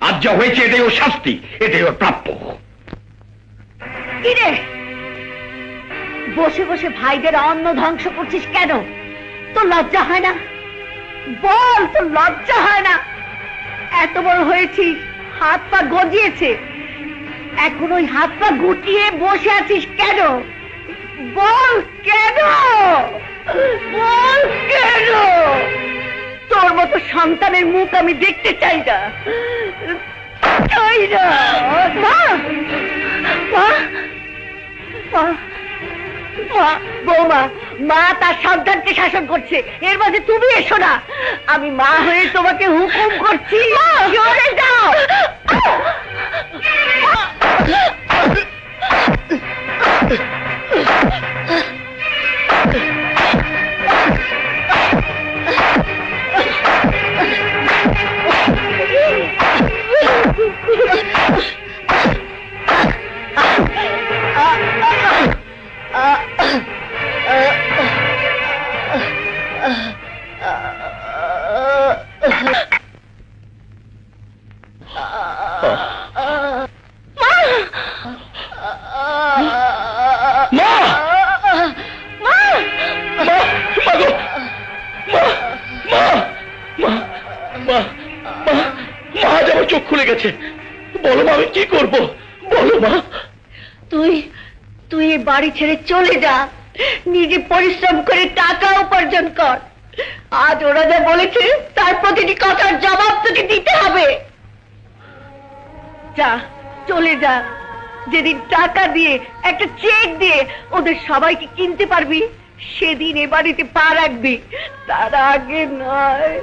আজ যা হয়েছে এটাই ওর শাস্তি, এটাই ওর প্রাপ্য। কি রে, বসে বসে ভাইদের অন্ন ধ্বংস করছিস কেন? তোর লজ্জা হয় না? বল, তোর লজ্জা হয় না? এত বড় হয়েছিস, হাত পা গজিয়েছে, এখন ওই হাত পা গুটিয়ে বসে আছিস কেন? বল কেন? বল কেন? তোর মতো সন্তানের মুখ আমি দেখতে চাই না, চাই না। মা, মা, মা, মা, বৌমা, মা তার সন্তানকে শাসন করছে, এর মাঝে তুমি এসো না। আমি মা হয়ে তোমাকে হুকুম করছি, সরে যাও। চোখ খুলে গেছে। বলো মা, আমি কি করব? বলো মা। তুই তুই এই বাড়ি ছেড়ে চলে যা, নিজে পরিশ্রম করে টাকা উপার্জন কর। আজ ওরা যা বলেছে তার প্রতিটি কথার জবাব তোকে দিতে হবে। যা, চলে যা। যেদিন টাকা দিয়ে, একটা চেক দিয়ে ওদের সবাইকে কিনতে পারবি, সেদিন এ বাড়িতে পা রাখবি, তার আগে নয়।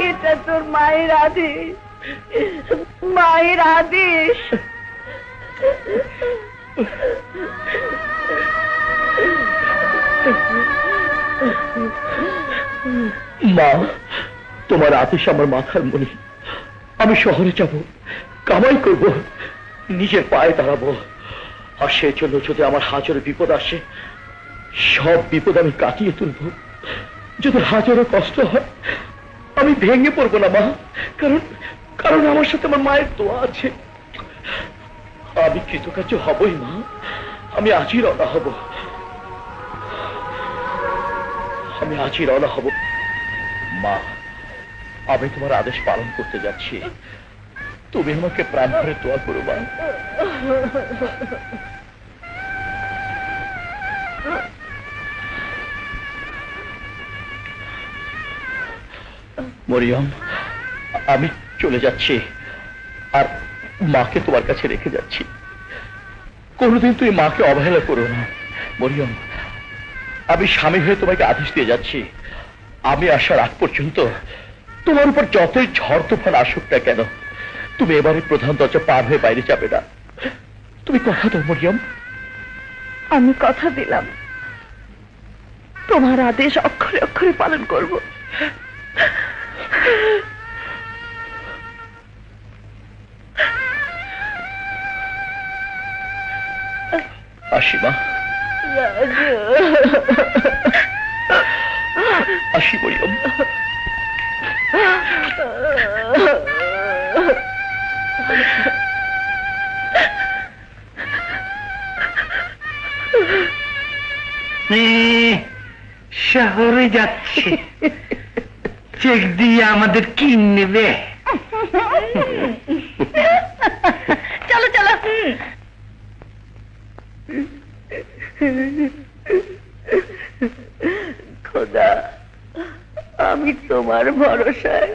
এটা তোর মায়ের আদেশ, মায়ের আদেশ। মা, তোমার আদেশ আমার মাথার মনি। আমি শহরে যাব, কামাই করব, নিজের পায়ে দাঁড়াবো, আর সেই জন্য যদি আমার হাজারো বিপদ আসে, সব বিপদ আমি কাটিয়ে তুলব। যদি হাজারো কষ্ট হয়, আমি ভেঙে পড়বো না মা, কারণ কারণ আমার সাথে আমার মায়ের দোয়া আছে। আমি কৃতকার্য হবই মা, আমি আজই রওনা হব, আমি আজই রওনা হব। মা, আমি তোমার আদেশ পালন করতে যাচ্ছি, তুমি আমাকে প্রাণ ভরে দোয়া করো মা। মরিয়ম, আমি চলে যাচ্ছি, আর মাকে তোমার কাছে রেখে যাচ্ছি। কোনোদিন তুমি মাকে অবহেলা করো না মরিয়ম। আমি স্বামী হয়ে তোমাকে আদেশ দিয়ে যাচ্ছি, আমি আসার আগ পর্যন্ত তোমার উপর যতই ঝড় তুফান আসুক না কেন, তুমি এবারে প্রধান দরজা পার হয়ে বাইরে যাবে না। তুমি কথা দাও মরিয়ম। আমি কথা দিলাম, তোমার আদেশ অক্ষরে অক্ষরে পালন করব। আসি মা, আসি মরিয়ম। শহরে যাচ্ছে, চেক দিয়ে আমাদের কি নেবে? চলো চলো। খোদা, আমি তোমার ভরসায়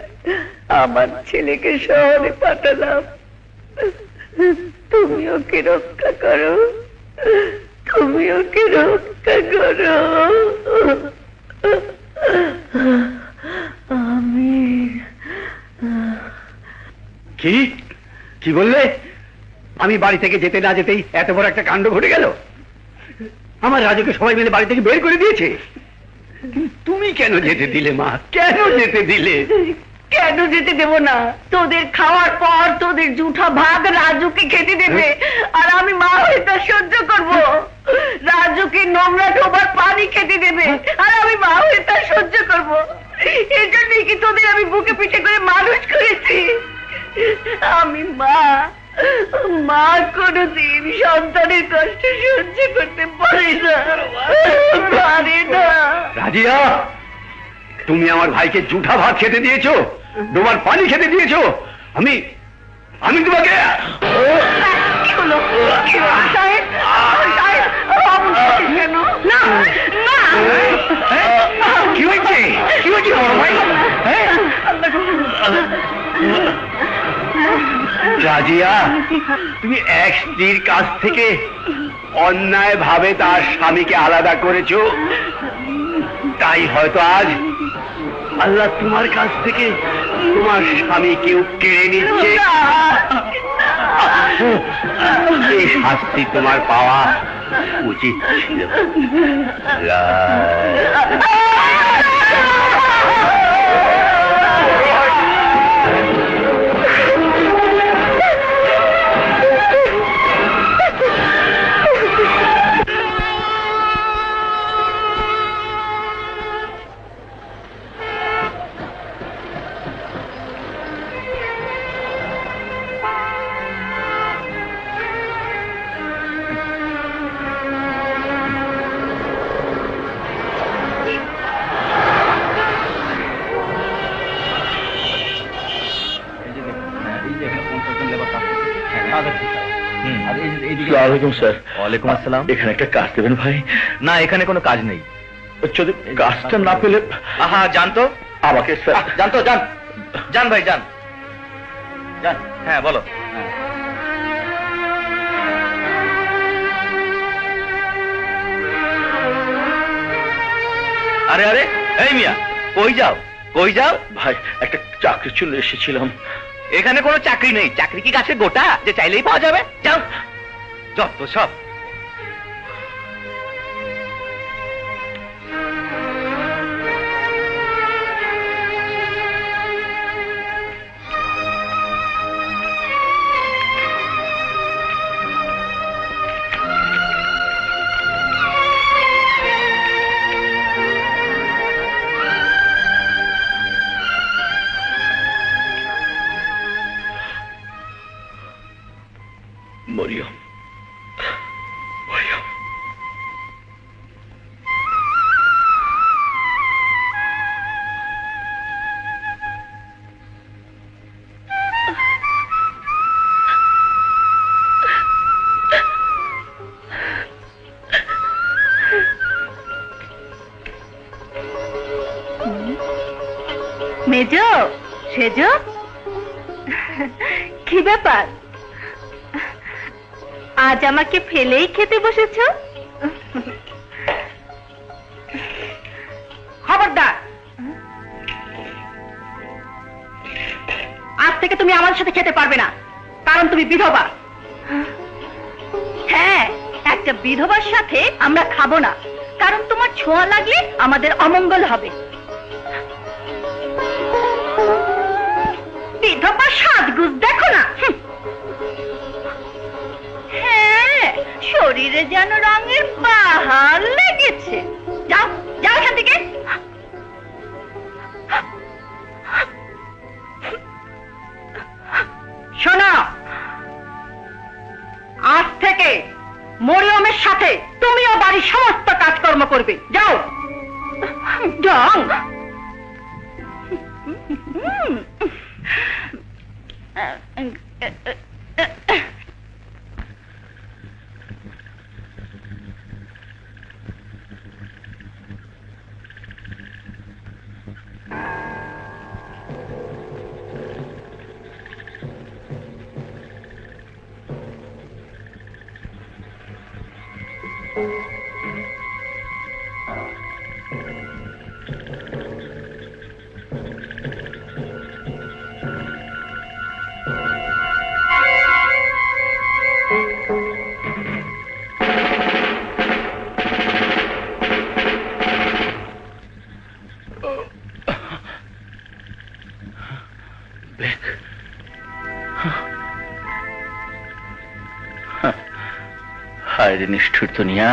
আমার ছেলেকে শহরে পাঠালাম, তুমি ওকে রক্ষা করো, তুমি ওকে রক্ষা করো। আমি কি কি বললে? আমি বাড়ি থেকে যেতে না যেতেই এত বড় একটা কাণ্ড ঘটে গেল। আমার রাজুকে সবাই মিলে বাড়ি থেকে বের করে দিয়েছে। তুমি কেন যেতে দিলে মা? কেন যেতে দিলে? কেন যেতে দেব না? তোদের খাওয়ার পর তোদের জুঠা ভাগ রাজুকে খেতে দেবে, আর আমি মা হয়ে তা সহ্য করব। রাজুকে নোংরা ঢোবার পানি খেতে দেবে, আর আমি মা হয়ে তা সহ্য করব। এই জন্যই কি তোদের আমি বুকে পিঠে করে মানুষ করেছি। আমি মা, মা কোনদিন সন্তানের কষ্ট সহ্য করতে পারে না, পারে না। রাজিয়া, তুমি আমার ভাইকে জুঠা ভাত খেতে দিয়েছো, ডোবার পানি খেতে দিয়েছো। আমি আমি তোমাকে কি হলো? কি হলো সাহেব? সাহেব, কেন? না না, কি হয়েছে? কি হয়েছে বড় ভাই? রাজিয়া, তুমি এক স্ত্রীর কাছ থেকে অন্যায় ভাবে তার স্বামীকে আলাদা করেছো, তাই হয়তো আজ আল্লাহ তোমার কাছ থেকে তোমার স্বামীকেও কেড়ে নিচ্ছে। এই শাস্তি তোমার পাওয়া উচিত ছিল। ওয়ালাইকুম আসসালাম। এখানে একটা কাজ দেবেন ভাই? না, এখানে কোনো কাজ নেই। যদি কাজটা না পেলে আহা, যান তো। আমাকে যান তো, যান যান ভাই, যান যান। হ্যাঁ বলো। আরে আরে, এই মিয়া, কই যাও কই যাও? ভাই, একটা চাকরির জন্য এসেছিলাম। এখানে কোনো চাকরি নেই। চাকরি কি গাছের গোটা যে চাইলেই পাওয়া যাবে? যাও, যত সব। মরিয়ম, মরিয়ম, মেজো, মেজো, কি ব্যাপার? আজ আমাকে ফেলেই খেতে বসেছো? খবরদার, আজ থেকে তুমি আমার সাথে খেতে পারবে না, কারণ তুমি বিধবা। হ্যাঁ, একটা বিধবার সাথে আমরা খাবো না, কারণ তোমার ছোঁয়া লাগলে আমাদের অমঙ্গল হবে। বিধবা সাজগুজ দেখো না। হ্যাঁ, শরীরে যেন রঙের বাহার লেগেছে। যাও যাও এখান থেকে। শোনো, আজ থেকে মরিয়মের সাথে তুমিও বাড়ির সমস্ত কাজকর্ম করবে। যাও যাও। হায় রে নিষ্ঠুর দুনিয়া।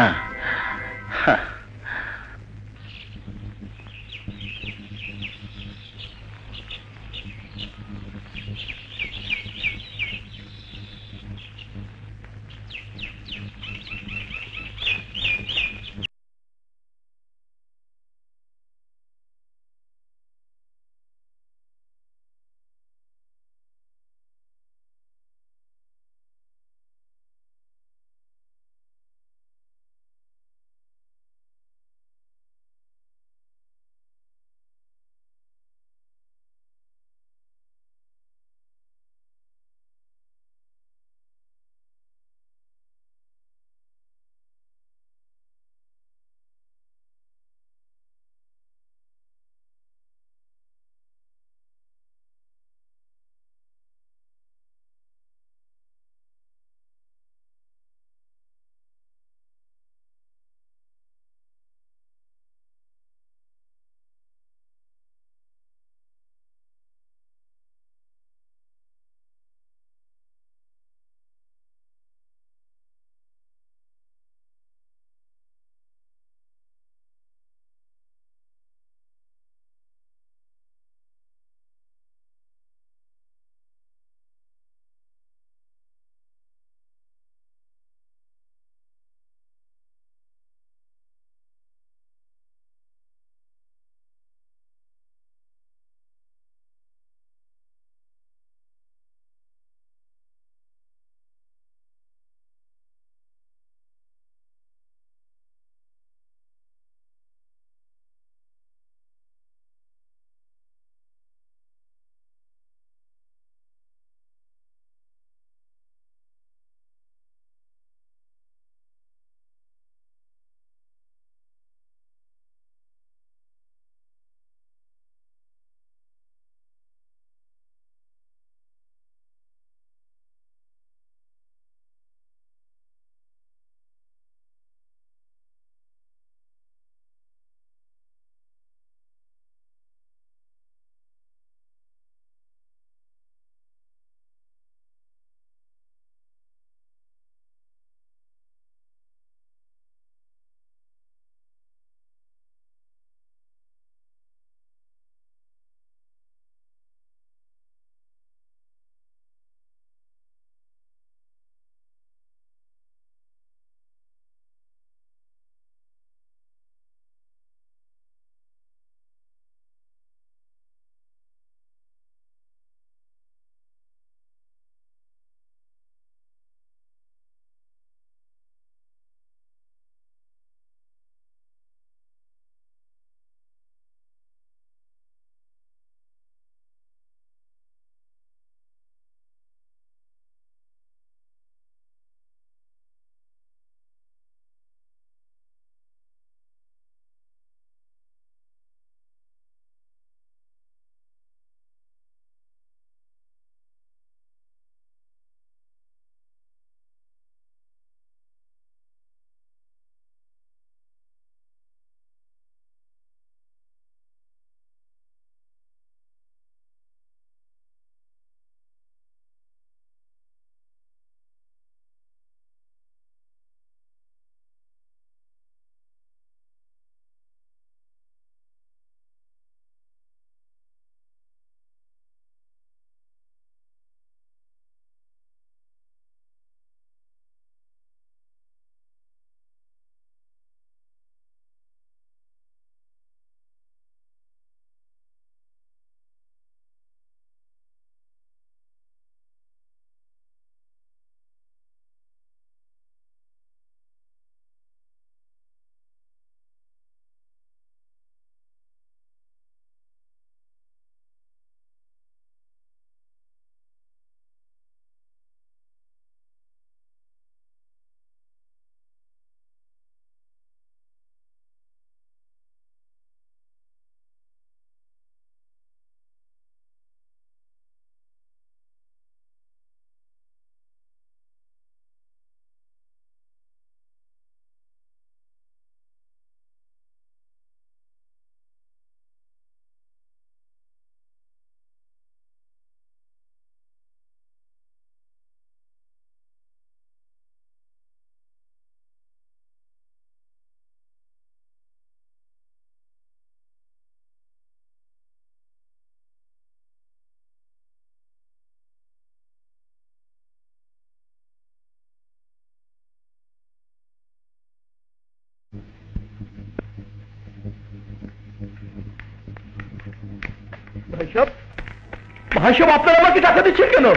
ভাই সাহেব, আপনারা আমাকে টাকা দিচ্ছেন কেন?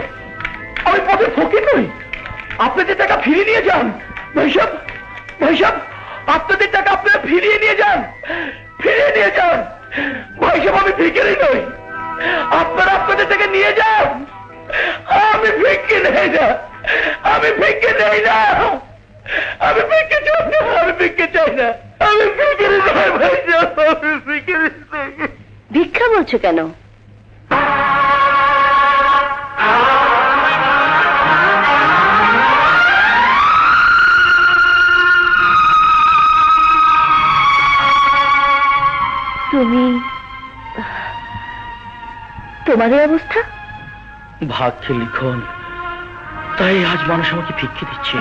আমি পথে ফকির নই, আপনাদের টাকা ফিরিয়ে নিয়ে যান। ভাই সাহেব, ভাই সাহেব, আপনাদের টাকা আপনারা ফিরিয়ে নিয়ে যান, ফিরিয়ে নিয়ে যান। ভাই সাহেব, আমি ভিখারি নই, আপনারা আপনাদের টাকা নিয়ে যান। আমি ভিক্ষে নেই না, আমি ভিক্ষে নেই না, আমি ভিক্ষে চাই না, আমি ভিক্ষে চাই না, আমি ভিখারি নই ভাই সাহেব, আমি ভিখারি নই। ভিক্ষা বলছো কেন? তুমি তোমার এই অবস্থা? ভাগ্যে লিখন, তাই আজ মানুষ আমাকে ভিক্ষে দিচ্ছে।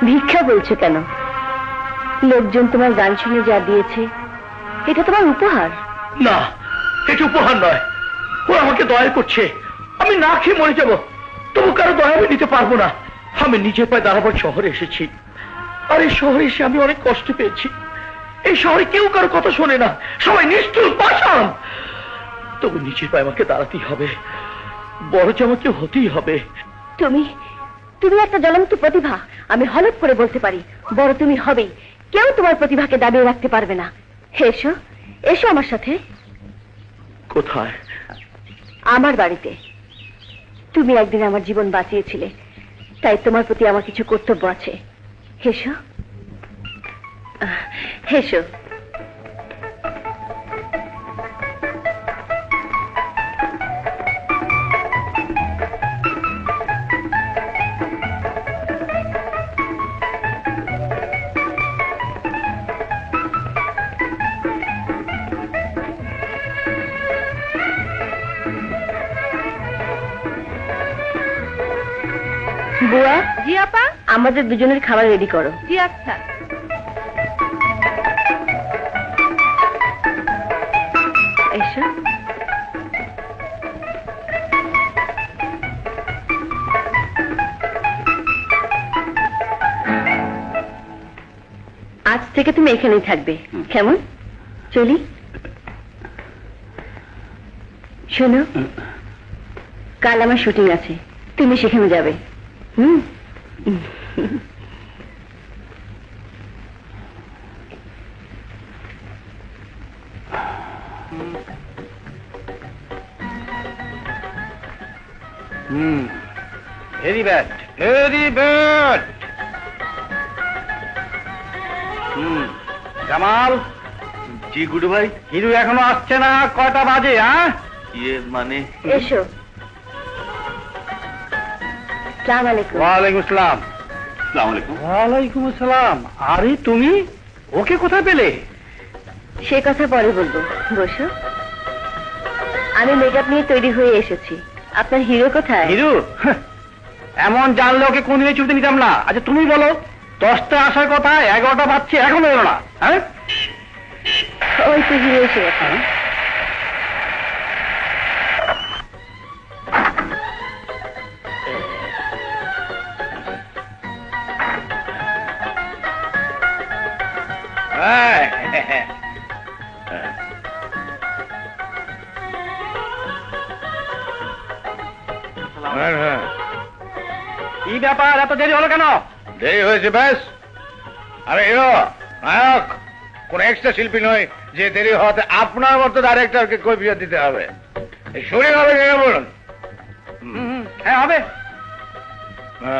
ভিক্ষা বলছো কেন? লোকজন তোমার গান শুনে যা দিয়েছে এটা তোমার উপহার। না, এটা উপহার নয়, ও আমাকে দয়া করছে। আমি না খেয়ে মরে যাব, তবু কারো দয়া আমি নিতে পারবো না। আমি নিজের পায়ে দাঁড়াবার শহরে এসেছি, আর এই শহরে এসে আমি অনেক কষ্ট পেয়েছি। এই শহরে কেউ কারো কথা শোনে না, সবাই নিষ্ঠুর পাষাণ। তবু নিজের পায়ে আমাকে দাঁড়াতেই হবে, বড় যে আমাকে হতেই হবে। তুমি তুমি একটা জ্বলন্ত প্রতিভা, আমি হলফ করে বলতে পারি, বড় তুমি হবেই। কেউ তোমার প্রতিভাকে দাবিয়ে রাখতে পারবে না। এসো, এসো আমার সাথে। কোথায়? আমার বাড়িতে। তুমি একদিন আমার জীবন বাঁচিয়েছিলে, তাই তোমার প্রতি আমার কিছু কর্তব্য আছে। এসো, এসো। বুয়া। জি আপা। আমাদের দুজনের খাবার রেডি করো। জি আচ্ছা। এসো। আজ থেকে তুমি এখানেই থাকবে, কেমন? চলি। শোনো, কাল আমার শুটিং আছে, তুমি সেখানে যাবে। Very bad, very bad. Jamal. জি গুডু ভাই। হিরু এখনো আসছে না, কয়টা বাজে? ইয়ে মানে, এসো। আসসালামু আলাইকুম। ওয়ালাইকুম আসসালাম। আসসালামু আলাইকুম। ওয়ালাইকুম আসসালাম। আরে তুমি ওকে কোথায় পেলে? সে কথা পরে বলবো, বসো। আমি মেকআপ নিয়ে তৈরি হয়ে এসেছি। আপনার হিরো কোথায়? হিরু এমন জানলে ওকে কোনদিনই ছুটে নিতাম না। আচ্ছা তুমি বলো, 10টা আসার কথা, 11টা বাজছে, এখনো এলো না। হ্যাঁ, ওই তো হিরো এসে গেছে। কি ব্যাপার, এত দেরি হলো কেন? দেরি হয়েছে ব্যাস। আরে হিরো, নায়ক কোন এক্সট্রা শিল্পী নয় যে দেরি হওয়াতে আপনার মতো ডাইরেক্টরকে কৈফিয়ত দিতে হবে। শুটিং হবে কিনা বলুন? হ্যাঁ হবে,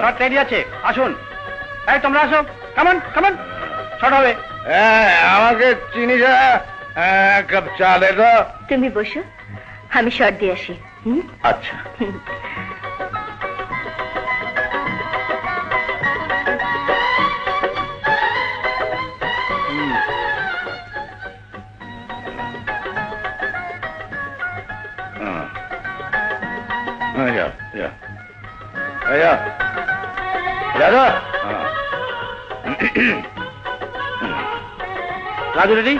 শট রেডি আছে, আসুন। এই তোমরা আসো, কামান কামান, শট হবে। আমাকে চিনি যা, এক কাপ চা দে তো। তুমি বসো, আমি শর্ট দিয়ে আসি। আচ্ছা। Raju ready,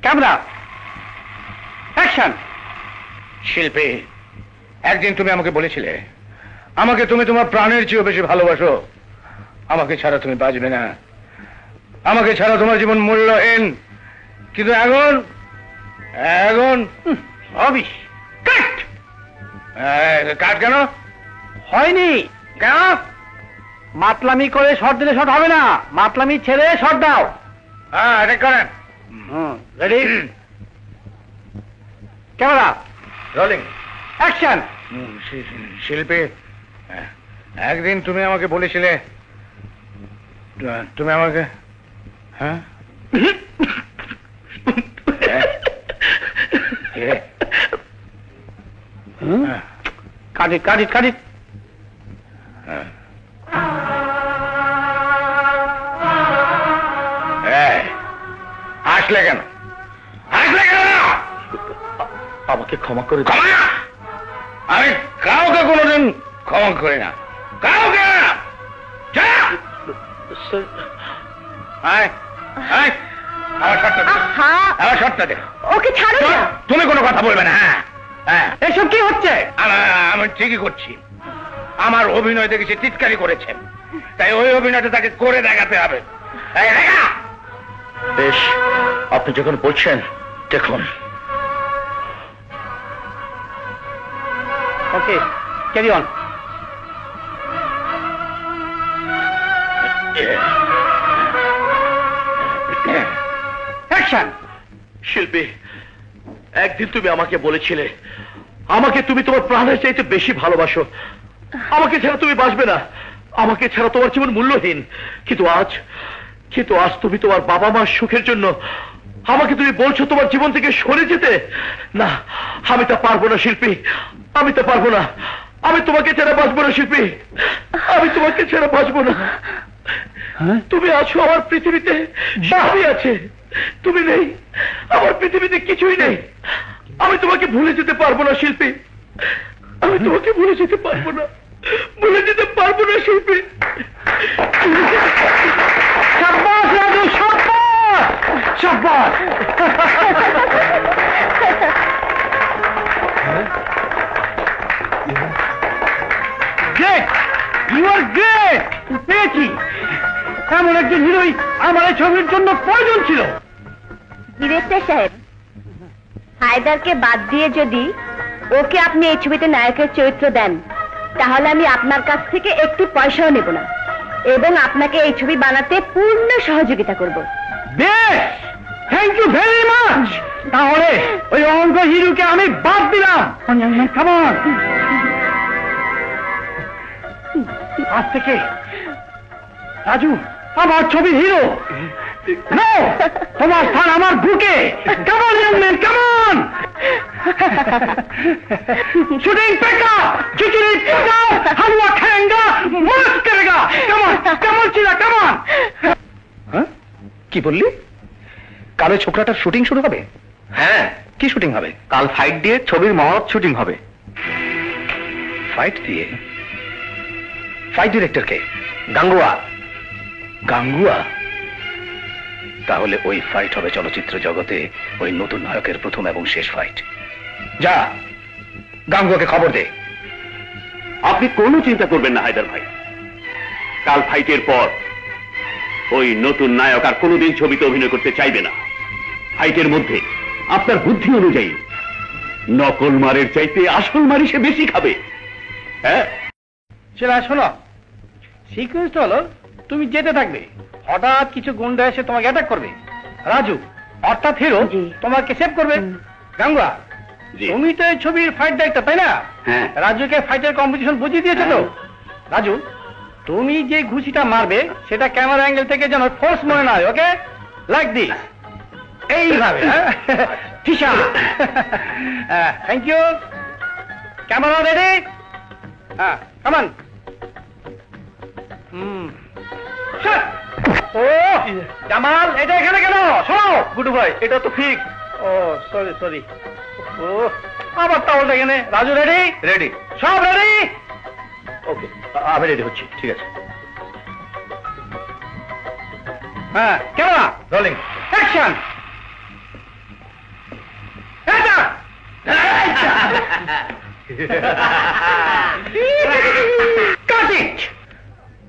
camera, action. শিল্পী, একদিন তুমি আমাকে বলেছিলে আমাকে তুমি তোমার প্রাণের চেয়েও বেশি ভালোবাসো। আমাকে ছাড়া তুমি বাঁচবে না, আমাকে ছাড়া তোমার জীবন মূল্যহীন। কিন্তু এখন হবিস কাট। কাট কেন হয়নি কেন? মাতলামি করে শট দিলে শট হবে না, মাতলামি ছেড়ে শট দাও। হ্যাঁ এটা করেন। Ready, camera rolling action. শিল্পী, একদিন তুমি আমাকে বলেছিলে, তুমি আমাকে হ্যাঁ কাট ইট, কাট ইট, কাট ইট। আসলে কেন? আসলে কেন? আমাকে ক্ষমা করে দাও। ক্ষমা? আমি কাউকে কোনোদিন ক্ষমা করি না, কাউকে না। যা! আয়, আয়, আমার শর্টটা দে, আহা, আমার শর্টটা দে। ওকে ছাড়ো না। তুমি কোনো কথা বলবে না। হ্যাঁ হ্যাঁ, এসব কি হচ্ছে? আমি ঠিকই করছি। আমার অভিনয় দেখেছি টিটকারি করেছে, তাই ওই অভিনয়টা তাকে করে দেখাতে হবে। এই দেখা। বেশ, আপনি যখন বলছেন দেখুন। ওকে, ক্যারি অন। অ্যাকশন। শিল্পী, একদিন তুমি আমাকে বলেছিলে আমাকে তুমি তোমার প্রাণের চাইতে বেশি ভালোবাসো, আমাকে ছাড়া তুমি বাঁচবে না, আমাকে ছাড়া তোমার জীবন মূল্যহীন। কিন্তু আজ তুমি তোমার বাবা মার সুখের জন্য আমাকে তুমি বলছো তোমার জীবন থেকে সরে যেতে। না, আমি তা পারবো না শিল্পী, আমি তা পারবো না। আমি তোমাকে ছাড়া বাঁচবো না শিল্পী, আমি তোমাকে ছাড়া বাঁচবো না। তুমি আছো আমার পৃথিবীতে, সবই আছে, তুমি নেই, আমার পৃথিবীতে কিছুই নেই। আমি তোমাকে ভুলে যেতে পারবো না শিল্পী, আমি তোমাকে ভুলে যেতে পারবো না, ভুলে যেতে পারবো না শিল্পী। শাবাশ রাজু, শাবাশ, শাবাশ। Great, you are great. পেয়েছি, এমন একজন হিরোই আমার এই ছবির জন্য প্রয়োজন ছিল। ডিরেক্টর সাহেব, হায়দারকে বাদ দিয়ে যদি ওকে আপনি এই ছবিতে নায়কের চরিত্র দেন, তাহলে আমি আপনার কাছ থেকে একটি পয়সাও নেব না এবং আপনাকে এই ছবি বানাতে পূর্ণ সহযোগিতা করব। বেশ, থ্যাংক ইউ ভেরি মাচ। তাহলে ওই অঙ্ক হিরোকে আমি বাদ দিলাম। কেমন? আজ থেকে রাজু আমার ছবির হিরো। নো, তোমার স্থান আমার বুকে। কেমন জানবেন? কেমন? শুটিং পেকা, খিচুড়ি পেকাও, হালুয়া খাएंगा, মস্ত করেগা। কেমন? কেমন ছিল? কেমন? কি বললি? কাল ওই ছোকরাটার শুটিং শুরু হবে? হ্যাঁ, কি শুটিং হবে? কাল ফাইট দিয়ে ছবির মহৎ শুটিং হবে। ফাইট দিয়ে? ফাইট ডিরেক্টর কে? গাঙ্গুয়া। গাঙ্গুয়া? তাহলে ওই ফাইট হবে চলচ্চিত্র জগতে ওই নতুন নায়কের প্রথম এবং শেষ ফাইট। যা, গাঙ্গুয়াকে খবর দে। আপনি কোনো চিন্তা করবেন না হায়দার ভাই, কাল ফাইটের পর ওই নতুন নায়ক আর কোনোদিন ছবিতে অভিনয় করতে চাইবে না। ফাইটের মধ্যে আপনার বুদ্ধি অনুযায়ী নকল মারের চাইতে আসল মারি সে বেশি খাবে। হ্যাঁ, সেটা শোনো, সিকুয়েন্সটা হলো তুমি যেতে থাকবে, হঠাৎ কিছু গুন্ডা এসে তোমাকে অ্যাটাক করবে। রাজু অর্থাৎ হিরো জি। তোমাকে সেভ করবে। গাঙ্গুয়া, জি। তুমি তো এই ছবির ফাইট ডাইরেক্টর, তাই না? হ্যাঁ। রাজুকে ফাইটের কম্পিটিশন বুঝিয়ে দিয়েছো তো? রাজু, তুমি যে ঘুষিটা মারবে সেটা ক্যামেরা অ্যাঙ্গেল থেকে যেন ফোর্স মনে না হয়। ওকে, লাইক দিস, এইভাবে। ঠিসা। Thank you. Camera ready? হ্যাঁ, কামান। ও জামাল, এটা এখানে কেন? শোনো গুডু ভাই, এটা তো ঠিক। ও সরি সরি। ও আবার টাওয়ালটা এখানে। রাজু রেডি? রেডি। সব রেডি? ওকে, আমি রেডি হচ্ছি। ঠিক আছে, হ্যাঁ, ক্যামেরা রোলিং অ্যাকশন। কাট ইট,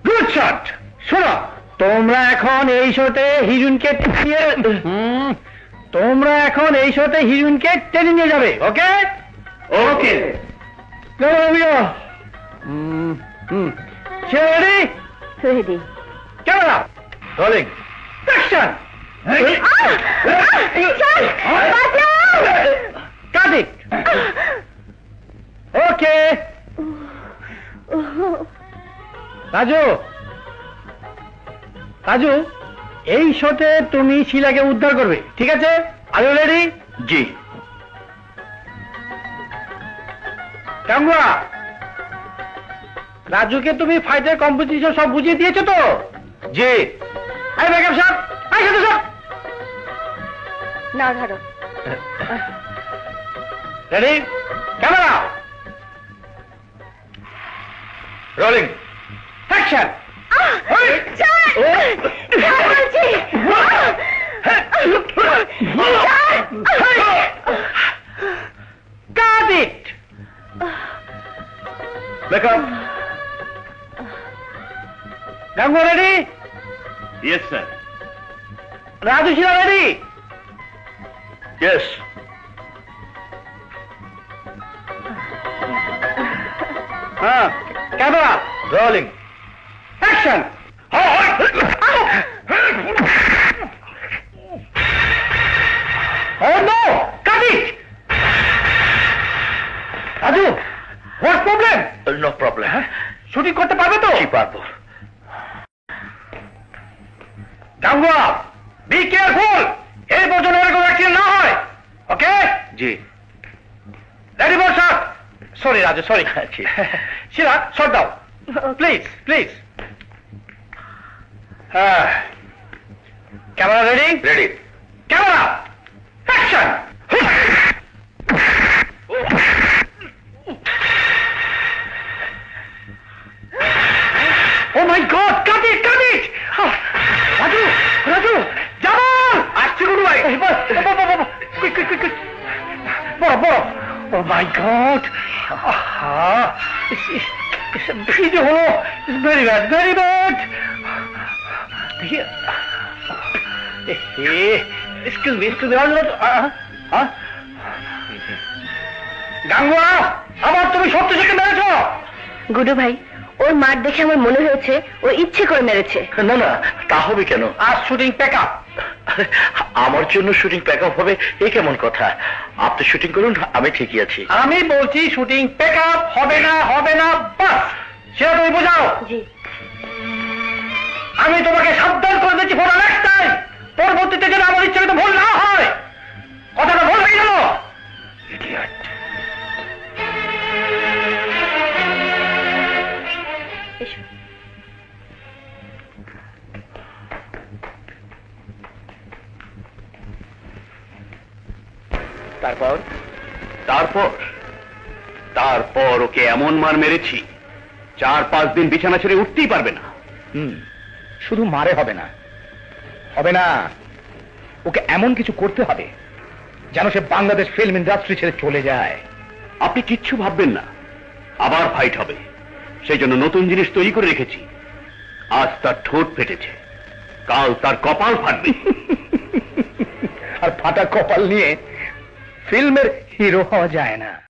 গুড শট। শোনো, তোমরা এখন এই শোতে হিরুনকে তোমরা এখন এই শোতে হিরোইনকে টেনে নিয়ে যাবে, okay? Okay. Ready? Ready. Camera rolling, action. Cut it. Okay Raju, Raju, এই শোতে তুমি শিলাকে উদ্ধার করবে, ঠিক আছে? Are you ready? জি। কামরা, রাজুকে তুমি ফাইটের কম্পিটিশন সব বুঝিয়ে দিয়েছো তো? জি। এই মেকআপ সব, এই সাথে সব না ধরো। Ready? Camera rolling, action. Got it. Makeup. Gangu ready? Yes sir. Raju Shila ready? Yes. Camera rolling, action. Oh no! Cut it. Raju, what problem? No problem. Shooting করতে পারবে তো? কি পারবো। গাঙ্গুয়া, বি কেয়ারফুল, এই পর্যন্ত এরকম অ্যাক্সিডেন্ট না হয়, ওকে? জি। Ready for shot. Sorry Raju, sorry. Sheela, shot দাও please, please. Camera ready? Ready. Camera action. Oh my god, cut it, cut it. Raju, Raju, Jamal আসছে গুরু ভাই। Quick, quick, quick, quick. বড় বড়। ও মাই গড, কি যে হলো? Very bad, very bad. Excuse me, excuse me. গাঙ্গুয়া, আবার তুমি সত্যি সত্যি মেরেছ? গুডু ভাই, ওর মার দেখে আমার মনে হয়েছে ও ইচ্ছে করে মেরেছে। না না, তা হবে কেন? আর শুটিং প্যাক আপ। আমার জন্য শুটিং প্যাক আপ হবে, এই কেমন কথা? আপনি শুটিং করুন, আমি ঠিকই আছি। আমি বলছি শুটিং প্যাক আপ হবে না, হবে না, বাস সেটা তুমি বোঝাও। জি। আমি তোমাকে সাবধান করে দিচ্ছি ফোন নেক্সট টাইম, পরবর্তীতে যেন আমার ইচ্ছা ভুল না হয়। কথাটা ভুল হয়ে গেল। ইডিয়েট। এসো। তারপর তারপর তারপর ওকে এমন মার মেরেছি 4-5 দিন বিছানা ছেড়ে উঠতেই পারবে না। শুধু মারে হবে না, হবে না, ওকে এমন কিছু করতে হবে যেন সে বাংলাদেশ ফিল্ম ইন্ডাস্ট্রি ছেড়ে চলে যায়। আপনি কিচ্ছু ভাববেন না, আবার ফাইট হবে। সেই জন্য নতুন জিনিস তৈরি করে রেখেছি। আজ তার ঠোঁট ফেটেছে, কাল তার কপাল ফাটবে। আর ফাটা কপাল নিয়ে ফিল্মের হিরো হওয়া যায় না।